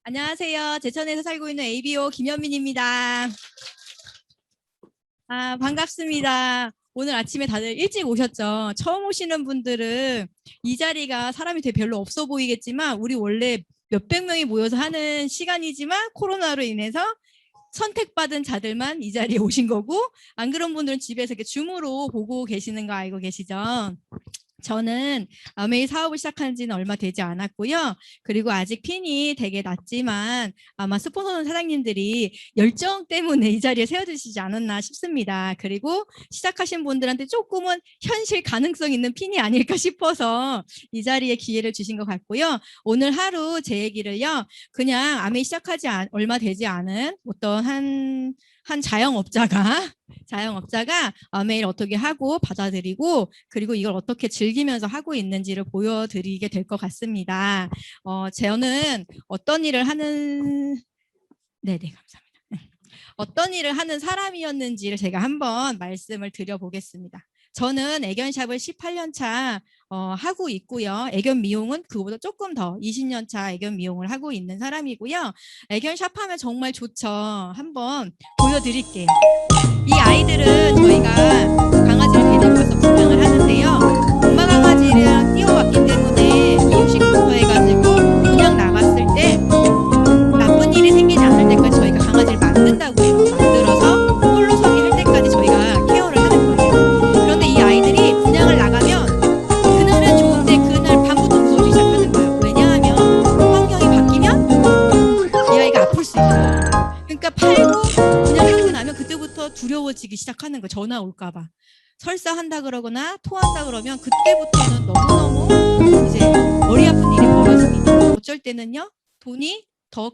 안녕하세요. 제천에서 살고 있는 ABO 김현민입니다. 반갑습니다. 오늘 아침에 다들 일찍 오셨죠? 처음 오시는 분들은 이 자리가 사람이 되게 별로 없어 보이겠지만 우리 원래 몇백 명이 모여서 하는 시간이지만 코로나로 인해서 선택받은 자들만 이 자리에 오신 거고, 안 그런 분들은 집에서 이렇게 줌으로 보고 계시는 거 알고 계시죠? 저는 아메이 사업을 시작한 지는 얼마 되지 않았고요. 그리고 아직 핀이 되게 낮지만 아마 스폰서 사장님들이 열정 때문에 이 자리에 세워주시지 않았나 싶습니다. 그리고 시작하신 분들한테 조금은 현실 가능성 있는 핀이 아닐까 싶어서 이 자리에 기회를 주신 것 같고요. 오늘 하루 제 얘기를요, 그냥 아메이 시작하지 얼마 되지 않은 어떤 한 자영업자가 매일 어떻게 하고 받아들이고 그리고 이걸 어떻게 즐기면서 하고 있는지를 보여드리게 될 것 같습니다. 저는 어떤 일을 하는 네네 감사합니다. 어떤 일을 하는 사람이었는지를 제가 한번 말씀을 드려보겠습니다. 저는 애견샵을 18년 차 하고 있고요. 애견 미용은 그거보다 조금 더 20년 차 애견 미용을 하고 있는 사람이고요. 애견샵 하면 정말 좋죠. 한번 보여드릴게요. 이 아이들은 저희가 강아지를 데리고 와서 분양을 하는데요. 엄마 강아지랑 띄워왔기 때문에 이유식부터 해가지고 분양 나갔을 때 나쁜 일이 생기지 않을 때까지 저희가 강아지를 만든다고 해요. 만들어서 홀로서기 할 때까지 저희가 케어를 하는 거예요. 그런데 이 아이들이 분양을 나가면 그날은 좋은데 그날 밤부터 무서워지기 시작하는 거예요. 왜냐하면 환경이 바뀌면 이 아이가 아플 수 있어요. 그러니까 팔고 분양하고 나면 그때부터 두려워지기 시작하는 거예요. 전화 올까 봐. 설사한다 그러거나 토한다 그러면 그때부터는 너무너무 이제 머리 아픈 일이 벌어집니다. 어쩔 때는요, 돈이 더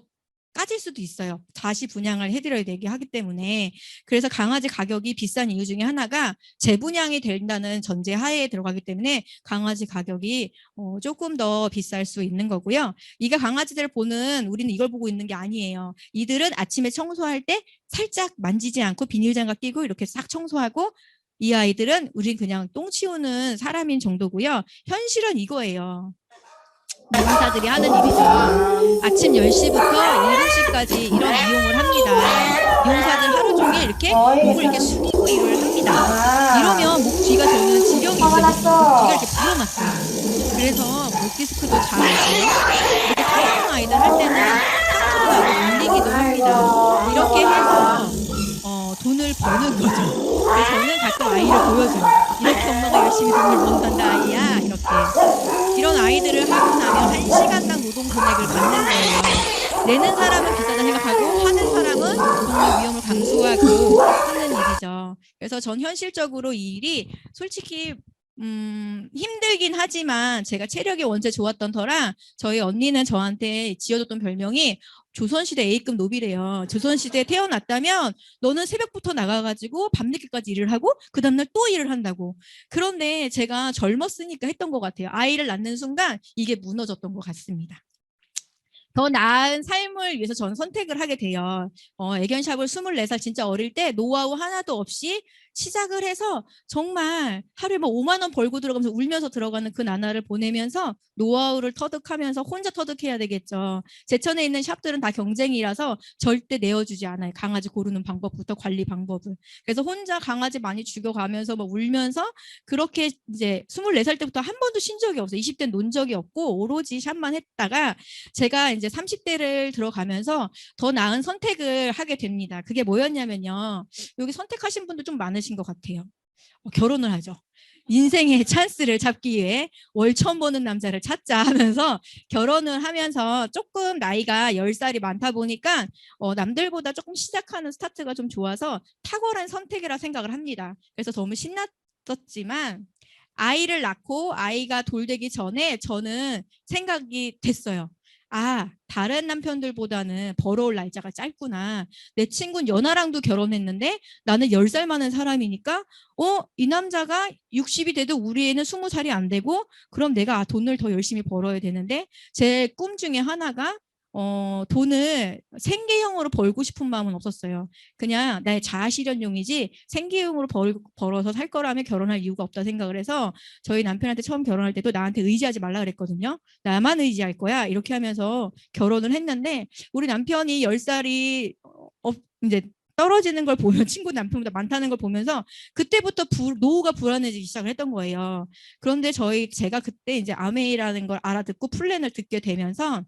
까질 수도 있어요. 다시 분양을 해드려야 되게 하기 때문에. 그래서 강아지 가격이 비싼 이유 중에 하나가 재분양이 된다는 전제 하에 들어가기 때문에 강아지 가격이 조금 더 비쌀 수 있는 거고요. 이가 강아지들 보는, 우리는 이걸 보고 있는 게 아니에요. 이들은 아침에 청소할 때 살짝 만지지 않고 비닐장갑 끼고 이렇게 싹 청소하고, 이 아이들은 우린 그냥 똥 치우는 사람인 정도고요. 현실은 이거예요. 미용사들이 하는 일이죠. 아침 10시부터 7시까지 이런 미용을 합니다. 미용사들 하루 종일 이렇게 목을 이렇게 숙이고 일을 합니다. 이러면 목 뒤가 저는 지병이 있어요. 목 뒤가 이렇게 불어났어요. 그래서 목 디스크도 잘 오고, 이렇게 사용 아이들 할 때는 상처가 나고 물리기도 합니다. 이렇게 해서 돈을 버는 거죠. 그래서 저는 가끔 아이를 보여줘요. 이렇게 엄마가 열심히 돈을 번단다 아이야. 이렇게. 이런 아이들을 하고 나면 1시간당 노동 금액을 받는 거예요. 내는 사람은 비싸다 생각하고 하는 사람은 정말 위험을 감수하고 하는 일이죠. 그래서 전 현실적으로 이 일이 솔직히 힘들긴 하지만 제가 체력이 원체 좋았던 터라 저희 언니는 저한테 지어줬던 별명이 조선시대 A급 노비래요. 조선시대에 태어났다면 너는 새벽부터 나가가지고 밤늦게까지 일을 하고 그 다음날 또 일을 한다고. 그런데 제가 젊었으니까 했던 것 같아요. 아이를 낳는 순간 이게 무너졌던 것 같습니다. 더 나은 삶을 위해서 저는 선택을 하게 돼요. 애견샵을 24살 진짜 어릴 때 노하우 하나도 없이 시작을 해서 정말 하루에 뭐 5만 원 벌고 들어가면서 울면서 들어가는 그 나날을 보내면서 노하우를 터득하면서 혼자 터득해야 되겠죠. 제천에 있는 샵들은 다 경쟁이라서 절대 내어주지 않아요. 강아지 고르는 방법부터 관리 방법을. 그래서 혼자 강아지 많이 죽여가면서 뭐 울면서 그렇게 이제 24살 때부터 한 번도 쉰 적이 없어요. 20대는 논 적이 없고 오로지 샵만 했다가 제가 이제 30대를 들어가면서 더 나은 선택을 하게 됩니다. 그게 뭐였냐면요. 여기 선택하신 분들 좀 많으신 것 같아요. 결혼을 하죠. 인생의 찬스를 잡기 위해 월 처음 보는 남자를 찾자 하면서 결혼을 하면서 조금 나이가 10살이 많다 보니까 남들보다 조금 시작하는 스타트가 좀 좋아서 탁월한 선택이라 생각을 합니다. 그래서 너무 신났었지만 아이를 낳고 아이가 돌되기 전에 저는 생각이 됐어요. 다른 남편들보다는 벌어올 날짜가 짧구나. 내 친구는 연하랑도 결혼했는데 나는 10살 많은 사람이니까 이 남자가 60이 돼도 우리 애는 20살이 안 되고 그럼 내가 돈을 더 열심히 벌어야 되는데 제 꿈 중에 하나가 돈을 생계형으로 벌고 싶은 마음은 없었어요. 그냥 나의 자아실현용이지 생계형으로 벌어서 살 거라면 결혼할 이유가 없다 생각을 해서 저희 남편한테 처음 결혼할 때도 나한테 의지하지 말라 그랬거든요. 나만 의지할 거야 이렇게 하면서 결혼을 했는데 우리 남편이 10살이 이제 떨어지는 걸 보면 친구 남편보다 많다는 걸 보면서 그때부터 노후가 불안해지기 시작을 했던 거예요. 그런데 제가 그때 이제 아메이라는 걸 알아듣고 플랜을 듣게 되면서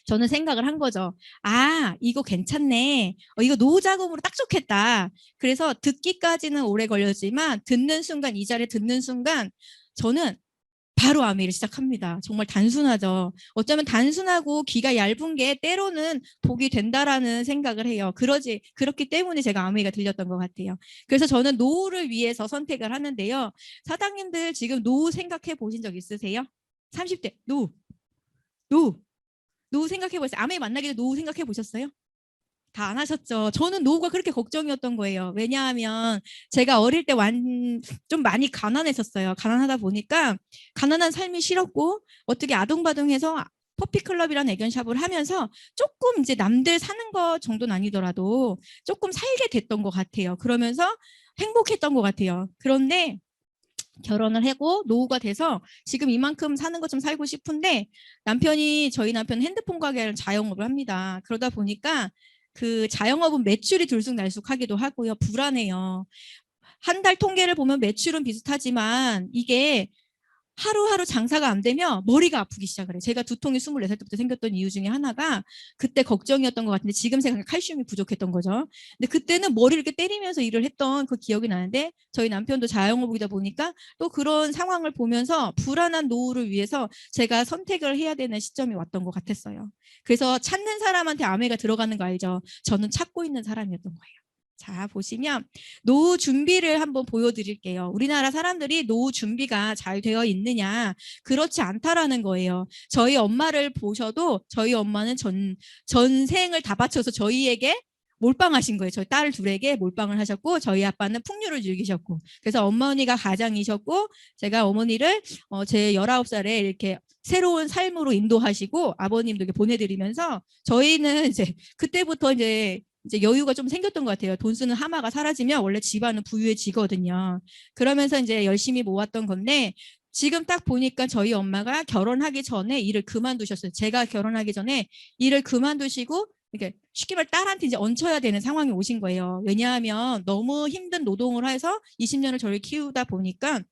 저는 생각을 한 거죠. 아, 이거 괜찮네. 이거 노후 자금으로 딱 좋겠다. 그래서 듣기까지는 오래 걸렸지만 듣는 순간, 이 자리에 듣는 순간 저는 바로 아메이를 시작합니다. 정말 단순하죠. 어쩌면 단순하고 귀가 얇은 게 때로는 복이 된다라는 생각을 해요. 그렇기 때문에 제가 아메이가 들렸던 것 같아요. 그래서 저는 노후를 위해서 선택을 하는데요. 사장님들 지금 노후 생각해 보신 적 있으세요? 30대 노후 생각해 보셨어요? 아메이 만나기 전에 노후 생각해 보셨어요? 다 안 하셨죠. 저는 노후가 그렇게 걱정이었던 거예요. 왜냐하면 제가 어릴 때 좀 많이 가난했었어요. 가난하다 보니까 가난한 삶이 싫었고 어떻게 아둥바둥해서 퍼피클럽이라는 애견샵을 하면서 조금 이제 남들 사는 거 정도는 아니더라도 조금 살게 됐던 것 같아요. 그러면서 행복했던 것 같아요. 그런데 결혼을 하고 노후가 돼서 지금 이만큼 사는 것 좀 살고 싶은데 저희 남편은 핸드폰 가게를 자영업을 합니다. 그러다 보니까 그 자영업은 매출이 들쑥날쑥하기도 하고요. 불안해요. 한 달 통계를 보면 매출은 비슷하지만 이게 하루하루 장사가 안 되면 머리가 아프기 시작을 해요. 제가 두통이 24살 때부터 생겼던 이유 중에 하나가 그때 걱정이었던 것 같은데 지금 생각에 칼슘이 부족했던 거죠. 근데 그때는 머리를 이렇게 때리면서 일을 했던 그 기억이 나는데 저희 남편도 자영업이다 보니까 또 그런 상황을 보면서 불안한 노후를 위해서 제가 선택을 해야 되는 시점이 왔던 것 같았어요. 그래서 찾는 사람한테 아메가 들어가는 거 알죠? 저는 찾고 있는 사람이었던 거예요. 자, 보시면 노후 준비를 한번 보여드릴게요. 우리나라 사람들이 노후 준비가 잘 되어 있느냐? 그렇지 않다라는 거예요. 저희 엄마를 보셔도 저희 엄마는 전생을 다 바쳐서 저희에게 몰빵하신 거예요. 저희 딸 둘에게 몰빵을 하셨고 저희 아빠는 풍류를 즐기셨고 그래서 어머니가 가장이셨고 제가 어머니를 제 19살에 이렇게 새로운 삶으로 인도하시고 아버님도 이렇게 보내드리면서 저희는 이제 그때부터 이제 여유가 좀 생겼던 것 같아요. 돈 쓰는 하마가 사라지면 원래 집안은 부유해지거든요. 그러면서 이제 열심히 모았던 건데 지금 딱 보니까 저희 엄마가 결혼하기 전에 일을 그만두셨어요. 제가 결혼하기 전에 일을 그만두시고 이렇게 쉽게 말 딸한테 이제 얹혀야 되는 상황이 오신 거예요. 왜냐하면 너무 힘든 노동을 해서 20년을 저를 키우다 보니까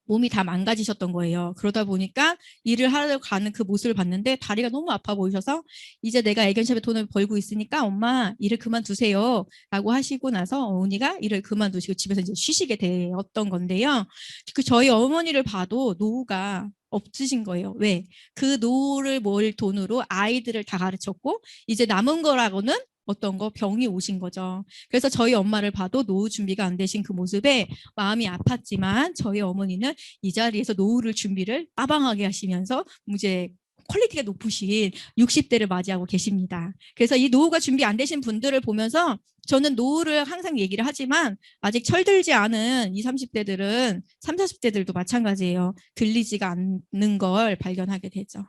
몸이 다 망가지셨던 거예요. 그러다 보니까 일을 하러 가는 그 모습을 봤는데 다리가 너무 아파 보이셔서 이제 내가 애견샵에 돈을 벌고 있으니까 엄마 일을 그만두세요 라고 하시고 나서 어머니가 일을 그만두시고 집에서 이제 쉬시게 되었던 건데요. 그 저희 어머니를 봐도 노후가 없으신 거예요. 왜? 그 노후를 모을 돈으로 아이들을 다 가르쳤고 이제 남은 거라고는 어떤 거 병이 오신 거죠. 그래서 저희 엄마를 봐도 노후 준비가 안 되신 그 모습에 마음이 아팠지만 저희 어머니는 이 자리에서 노후를 준비를 빠방하게 하시면서 이제 퀄리티가 높으신 60대를 맞이하고 계십니다. 그래서 이 노후가 준비 안 되신 분들을 보면서 저는 노후를 항상 얘기를 하지만 아직 철들지 않은 20, 30대들은 30, 40대들도 마찬가지예요. 들리지가 않는 걸 발견하게 되죠.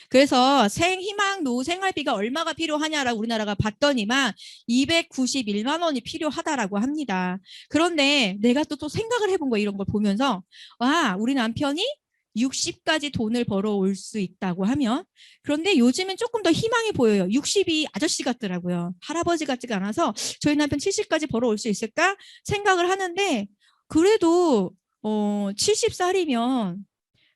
그래서 희망 노후 생활비가 얼마가 필요하냐라고 우리나라가 봤더니만 291만 원이 필요하다라고 합니다. 그런데 내가 또 생각을 해본 거예요. 이런 걸 보면서 와, 우리 남편이 60까지 돈을 벌어올 수 있다고 하면 그런데 요즘엔 조금 더 희망이 보여요. 60이 아저씨 같더라고요. 할아버지 같지가 않아서 저희 남편 70까지 벌어올 수 있을까 생각을 하는데 그래도 70살이면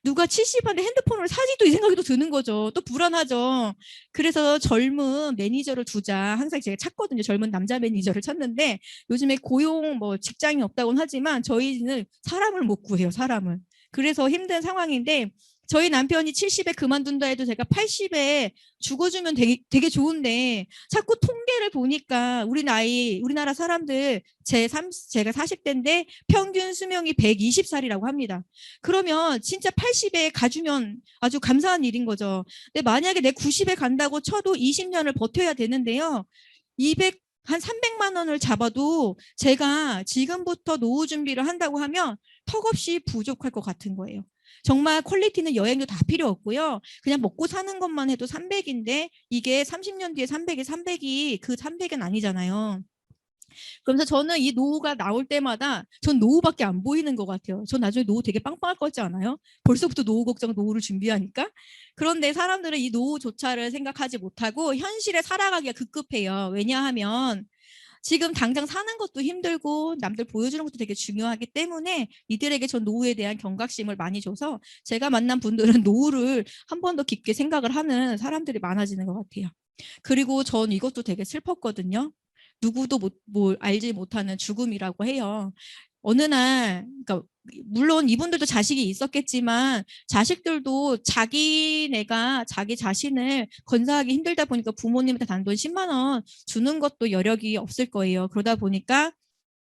누가 70한테 핸드폰을 사지도 이 생각이 또 드는 거죠. 또 불안하죠. 그래서 젊은 매니저를 두자 항상 제가 찾거든요. 젊은 남자 매니저를 찾는데 요즘에 고용 직장이 없다고는 하지만 저희는 사람을 못 구해요. 사람을. 그래서 힘든 상황인데 저희 남편이 70에 그만둔다 해도 제가 80에 죽어주면 되게 좋은데 자꾸 통계를 보니까 우리나라 사람들 제가 40대인데 평균 수명이 120살이라고 합니다. 그러면 진짜 80에 가주면 아주 감사한 일인 거죠. 근데 만약에 내 90에 간다고 쳐도 20년을 버텨야 되는데요. 한 300만 원을 잡아도 제가 지금부터 노후 준비를 한다고 하면 턱없이 부족할 것 같은 거예요. 정말 퀄리티는 여행도 다 필요 없고요. 그냥 먹고 사는 것만 해도 300인데 이게 30년 뒤에 300이 그 300은 아니잖아요. 그러면서 저는 이 노후가 나올 때마다 전 노후밖에 안 보이는 것 같아요. 전 나중에 노후 되게 빵빵할 것 같지 않아요? 벌써부터 노후 걱정, 노후를 준비하니까. 그런데 사람들은 이 노후조차를 생각하지 못하고 현실에 살아가기가 급급해요. 왜냐하면 지금 당장 사는 것도 힘들고 남들 보여주는 것도 되게 중요하기 때문에 이들에게 전 노후에 대한 경각심을 많이 줘서 제가 만난 분들은 노후를 한 번 더 깊게 생각을 하는 사람들이 많아지는 것 같아요. 그리고 전 이것도 되게 슬펐거든요. 누구도 뭘 알지 못하는 죽음이라고 해요. 어느 날, 그러니까 물론 이분들도 자식이 있었겠지만 자식들도 자기네가 자기 자신을 건사하기 힘들다 보니까 부모님한테 단돈 10만 원 주는 것도 여력이 없을 거예요. 그러다 보니까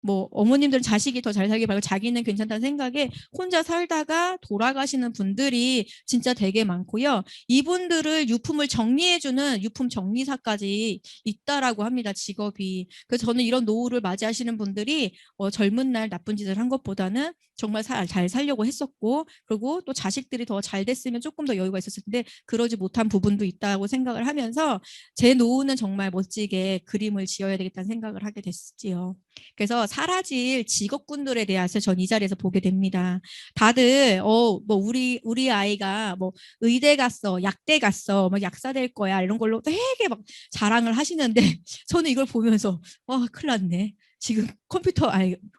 뭐 어머님들은 자식이 더 잘 살길 바라고 자기는 괜찮다는 생각에 혼자 살다가 돌아가시는 분들이 진짜 되게 많고요. 이분들을 유품을 정리해주는 유품 정리사까지 있다라고 합니다. 직업이. 그래서 저는 이런 노후를 맞이하시는 분들이 젊은 날 나쁜 짓을 한 것보다는 정말 잘 살려고 했었고 그리고 또 자식들이 더 잘 됐으면 조금 더 여유가 있었을 텐데 그러지 못한 부분도 있다고 생각을 하면서 제 노후는 정말 멋지게 그림을 지어야 되겠다는 생각을 하게 됐지요. 그래서 사라질 직업군들에 대해서 전 이 자리에서 보게 됩니다. 다들 뭐 우리 아이가 뭐 의대 갔어, 약대 갔어, 막 약사 될 거야 이런 걸로 되게 막 자랑을 하시는데 저는 이걸 보면서 와 큰일 났네. 지금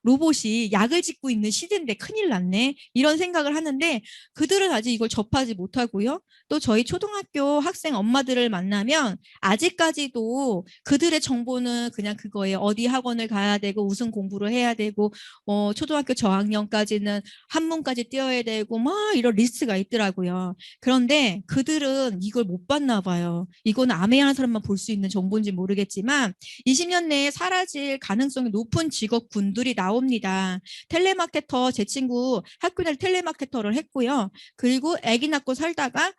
로봇이 약을 짓고 있는 시대인데 큰일 났네. 이런 생각을 하는데 그들은 아직 이걸 접하지 못하고요. 또 저희 초등학교 학생 엄마들을 만나면 아직까지도 그들의 정보는 그냥 그거예요. 어디 학원을 가야 되고 무슨 공부를 해야 되고 초등학교 저학년까지는 한문까지 띄워야 되고 막 이런 리스트가 있더라고요. 그런데 그들은 이걸 못 봤나 봐요. 이건 암해하는 사람만 볼 수 있는 정보인지 모르겠지만 20년 내에 사라질 가능성이 높은 직업군들이 나옵니다. 텔레마케터 제 친구 학교 날 텔레마케터를 했고요. 그리고 아기 낳고 살다가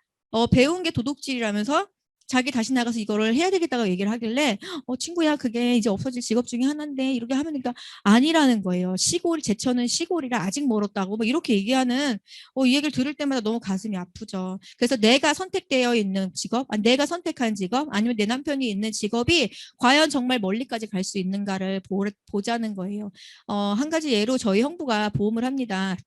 배운 게 도둑질이라면서 자기 다시 나가서 이거를 해야 되겠다고 얘기를 하길래 친구야 그게 이제 없어질 직업 중에 하나인데 이렇게 하면 되니까 아니라는 거예요. 제천은 시골이라 아직 멀었다고 뭐 이렇게 얘기하는 이 얘기를 들을 때마다 너무 가슴이 아프죠. 그래서 내가 선택되어 있는 직업, 내가 선택한 직업 아니면 내 남편이 있는 직업이 과연 정말 멀리까지 갈 수 있는가를 보자는 거예요. 한 가지 예로 저희 형부가 보험을 합니다.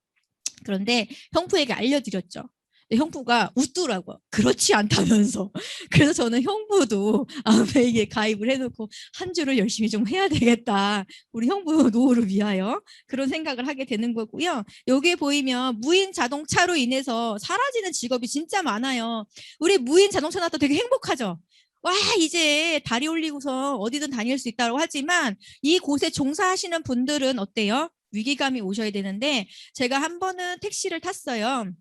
그런데 형부에게 알려드렸죠. 형부가 웃더라고요. 그렇지 않다면서. 그래서 저는 형부도 아메이에 가입을 해놓고 한 주를 열심히 좀 해야 되겠다. 우리 형부 노후를 위하여 그런 생각을 하게 되는 거고요. 여기에 보이면 무인 자동차로 인해서 사라지는 직업이 진짜 많아요. 우리 무인 자동차 나도 되게 행복하죠. 와 이제 다리 올리고서 어디든 다닐 수 있다고 하지만 이곳에 종사하시는 분들은 어때요? 위기감이 오셔야 되는데 제가 한 번은 택시를 탔어요.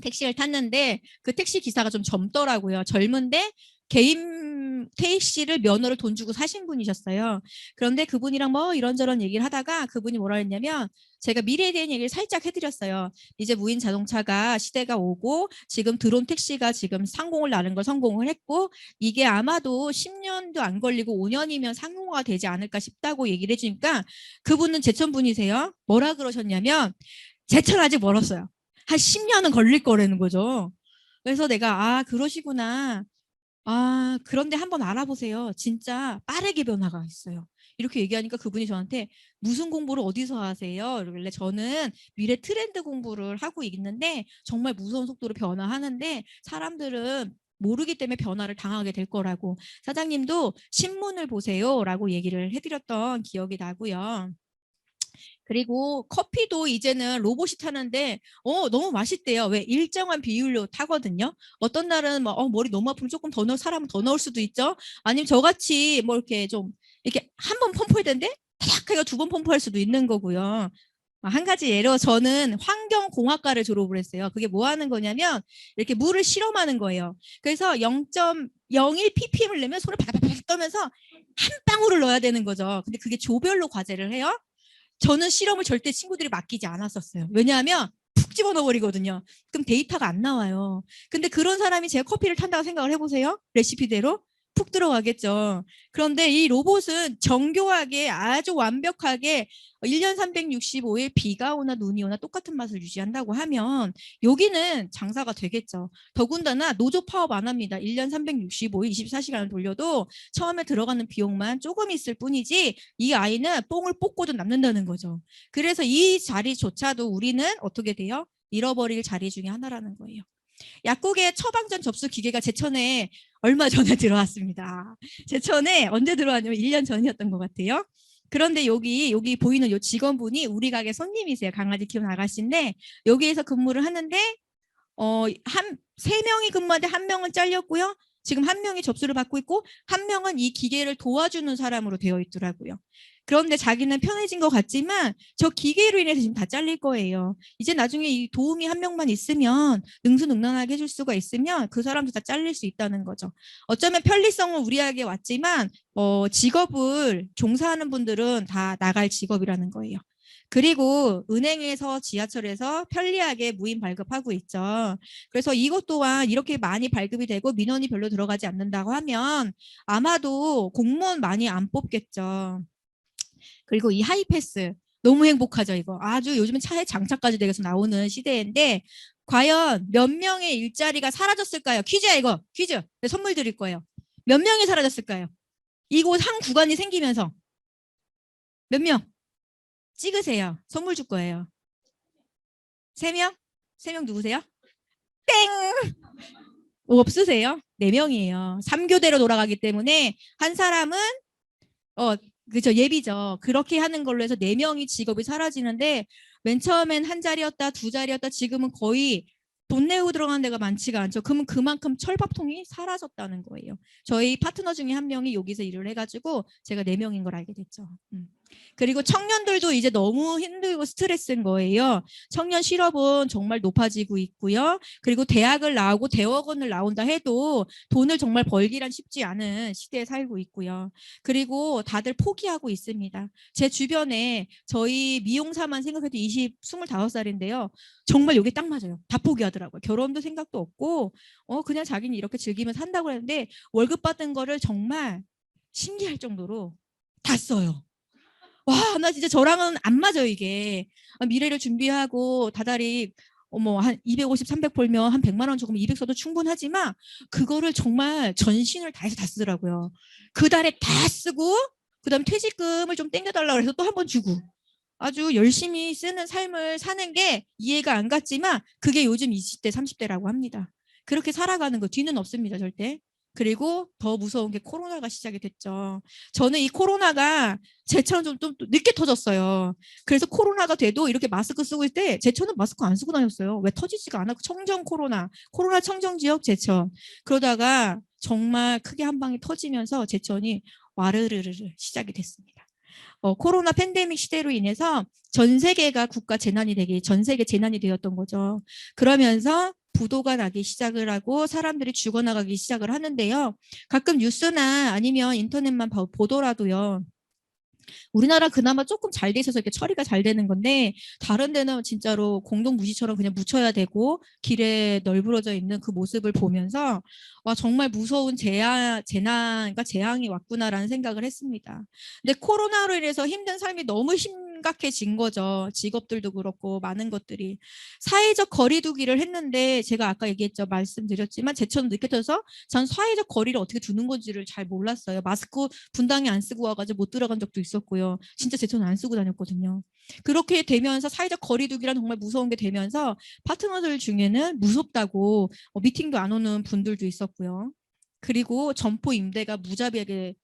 택시를 탔는데 그 택시 기사가 좀 젊더라고요. 젊은데 개인 택시를 면허를 돈 주고 사신 분이셨어요. 그런데 그분이랑 뭐 이런저런 얘기를 하다가 그분이 뭐라 했냐면 제가 미래에 대한 얘기를 살짝 해드렸어요. 이제 무인 자동차가 시대가 오고 지금 드론 택시가 지금 상공을 나는 걸 성공을 했고 이게 아마도 10년도 안 걸리고 5년이면 상용화가 되지 않을까 싶다고 얘기를 해주니까 그분은 제천 분이세요. 뭐라 그러셨냐면 제천 아직 멀었어요. 한 10년은 걸릴 거라는 거죠. 그래서 내가 그러시구나. 그런데 한번 알아보세요. 진짜 빠르게 변화가 있어요. 이렇게 얘기하니까 그분이 저한테 무슨 공부를 어디서 하세요? 이러길래 저는 미래 트렌드 공부를 하고 있는데 정말 무서운 속도로 변화하는데 사람들은 모르기 때문에 변화를 당하게 될 거라고 사장님도 신문을 보세요 라고 얘기를 해드렸던 기억이 나고요. 그리고 커피도 이제는 로봇이 타는데 너무 맛있대요. 왜 일정한 비율로 타거든요. 어떤 날은 뭐 머리 너무 아프면 조금 더 사람은 더 넣을 수도 있죠. 아니면 저같이 뭐 이렇게 좀 이렇게 한 번 펌프해야 되는데 타닥 해가 2번 pom프할 수도 있는 거고요. 한 가지 예로 저는 환경공학과를 졸업을 했어요. 그게 뭐 하는 거냐면 이렇게 물을 실험하는 거예요. 그래서 0.01 ppm을 내면 손을 바닥바닥 떠면서 한 방울을 넣어야 되는 거죠. 근데 그게 조별로 과제를 해요. 저는 실험을 절대 친구들이 맡기지 않았었어요. 왜냐하면 푹 집어넣어 버리거든요. 그럼 데이터가 안 나와요. 근데 그런 사람이 제가 커피를 탄다고 생각을 해보세요. 레시피대로. 푹 들어가겠죠. 그런데 이 로봇은 정교하게 아주 완벽하게 1년 365일 비가 오나 눈이 오나 똑같은 맛을 유지한다고 하면 여기는 장사가 되겠죠. 더군다나 노조 파업 안 합니다. 1년 365일 24시간을 돌려도 처음에 들어가는 비용만 조금 있을 뿐이지 이 아이는 뽕을 뽑고도 남는다는 거죠. 그래서 이 자리조차도 우리는 어떻게 돼요? 잃어버릴 자리 중에 하나라는 거예요. 약국에 처방전 접수 기계가 제천에 얼마 전에 들어왔습니다. 제천에 언제 들어왔냐면 1년 전이었던 것 같아요. 그런데 여기 보이는 이 직원분이 우리 가게 손님이세요. 강아지 키우는 아가씨인데 여기에서 근무를 하는데 세 명이 근무하는데 한 명은 잘렸고요. 지금 한 명이 접수를 받고 있고 한 명은 이 기계를 도와주는 사람으로 되어 있더라고요. 그런데 자기는 편해진 것 같지만 저 기계로 인해서 지금 다 잘릴 거예요. 이제 나중에 이 도움이 한 명만 있으면 능수능란하게 해줄 수가 있으면 그 사람도 다 잘릴 수 있다는 거죠. 어쩌면 편리성은 우리에게 왔지만 직업을 종사하는 분들은 다 나갈 직업이라는 거예요. 그리고 은행에서 지하철에서 편리하게 무인 발급하고 있죠. 그래서 이것 또한 이렇게 많이 발급이 되고 민원이 별로 들어가지 않는다고 하면 아마도 공무원 많이 안 뽑겠죠. 그리고 이 하이패스 너무 행복하죠. 이거 아주 요즘은 차에 장착까지 되어서 나오는 시대인데 과연 몇 명의 일자리가 사라졌을까요? 퀴즈야 이거 퀴즈. 선물 드릴 거예요. 몇 명이 사라졌을까요? 이곳 한 구간이 생기면서 몇 명? 찍으세요. 선물 줄 거예요. 3명? 3명 누구세요? 땡! 없으세요? 4명이에요. 3교대로 돌아가기 때문에 한 사람은 그죠, 예비죠. 그렇게 하는 걸로 해서 4명이 직업이 사라지는데 맨 처음엔 한 자리였다, 두 자리였다, 지금은 거의 돈 내고 들어가는 데가 많지가 않죠. 그러면 그만큼 철밥통이 사라졌다는 거예요. 저희 파트너 중에 한 명이 여기서 일을 해가지고 제가 4명인 걸 알게 됐죠. 그리고 청년들도 이제 너무 힘들고 스트레스인 거예요. 청년 실업은 정말 높아지고 있고요. 그리고 대학을 나오고 대학원을 나온다 해도 돈을 정말 벌기란 쉽지 않은 시대에 살고 있고요. 그리고 다들 포기하고 있습니다. 제 주변에 저희 미용사만 생각해도 25살인데요. 정말 여기 딱 맞아요. 다 포기하더라고요. 결혼도 생각도 없고 그냥 자기는 이렇게 즐기면서 한다고 했는데 월급 받은 거를 정말 신기할 정도로 다 써요. 와, 나 진짜 저랑은 안 맞아요, 이게. 미래를 준비하고 다달이 한 250, 300 벌면 한 100만 원 조금 200 써도 충분하지만 그거를 정말 전신을 다해서 다 쓰더라고요. 그 달에 다 쓰고 그다음 퇴직금을 좀 땡겨달라고 해서 또 한 번 주고 아주 열심히 쓰는 삶을 사는 게 이해가 안 갔지만 그게 요즘 20대, 30대라고 합니다. 그렇게 살아가는 거 뒤는 없습니다, 절대. 그리고 더 무서운 게 코로나가 시작이 됐죠. 저는 이 코로나가 제처럼 좀 늦게 터졌어요. 그래서 코로나가 돼도 이렇게 마스크 쓰고 있을 때 제처는 마스크 안 쓰고 다녔어요. 왜 터지지가 않았고 청정 코로나 청정 지역 제처. 그러다가 정말 크게 한 방이 터지면서 제천이 와르르르 시작이 됐습니다. 코로나 팬데믹 시대로 인해서 전 세계가 국가 재난이 되기, 전 세계 재난이 되었던 거죠. 그러면서 부도가 나기 시작을 하고 사람들이 죽어나가기 시작을 하는데요. 가끔 뉴스나 아니면 인터넷만 보더라도요. 우리나라 그나마 조금 잘 돼 있어서 이렇게 처리가 잘 되는 건데 다른 데는 진짜로 공동무시처럼 그냥 묻혀야 되고 길에 널브러져 있는 그 모습을 보면서 와 정말 무서운 재난과 재앙이 왔구나라는 생각을 했습니다. 근데 코로나로 인해서 힘든 삶이 너무 심각해진 거죠. 직업들도 그렇고 많은 것들이. 사회적 거리두기를 했는데 제가 아까 얘기했죠. 말씀드렸지만 제처럼 늦게 터서 전 사회적 거리를 어떻게 두는 건지를 잘 몰랐어요. 마스크 분당에 안 쓰고 와가지고 못 들어간 적도 있었고요. 진짜 제처는 안 쓰고 다녔거든요. 그렇게 되면서 사회적 거리두기란 정말 무서운 게 되면서 파트너들 중에는 무섭다고 미팅도 안 오는 분들도 있었고요. 그리고 점포 임대가 무자비하게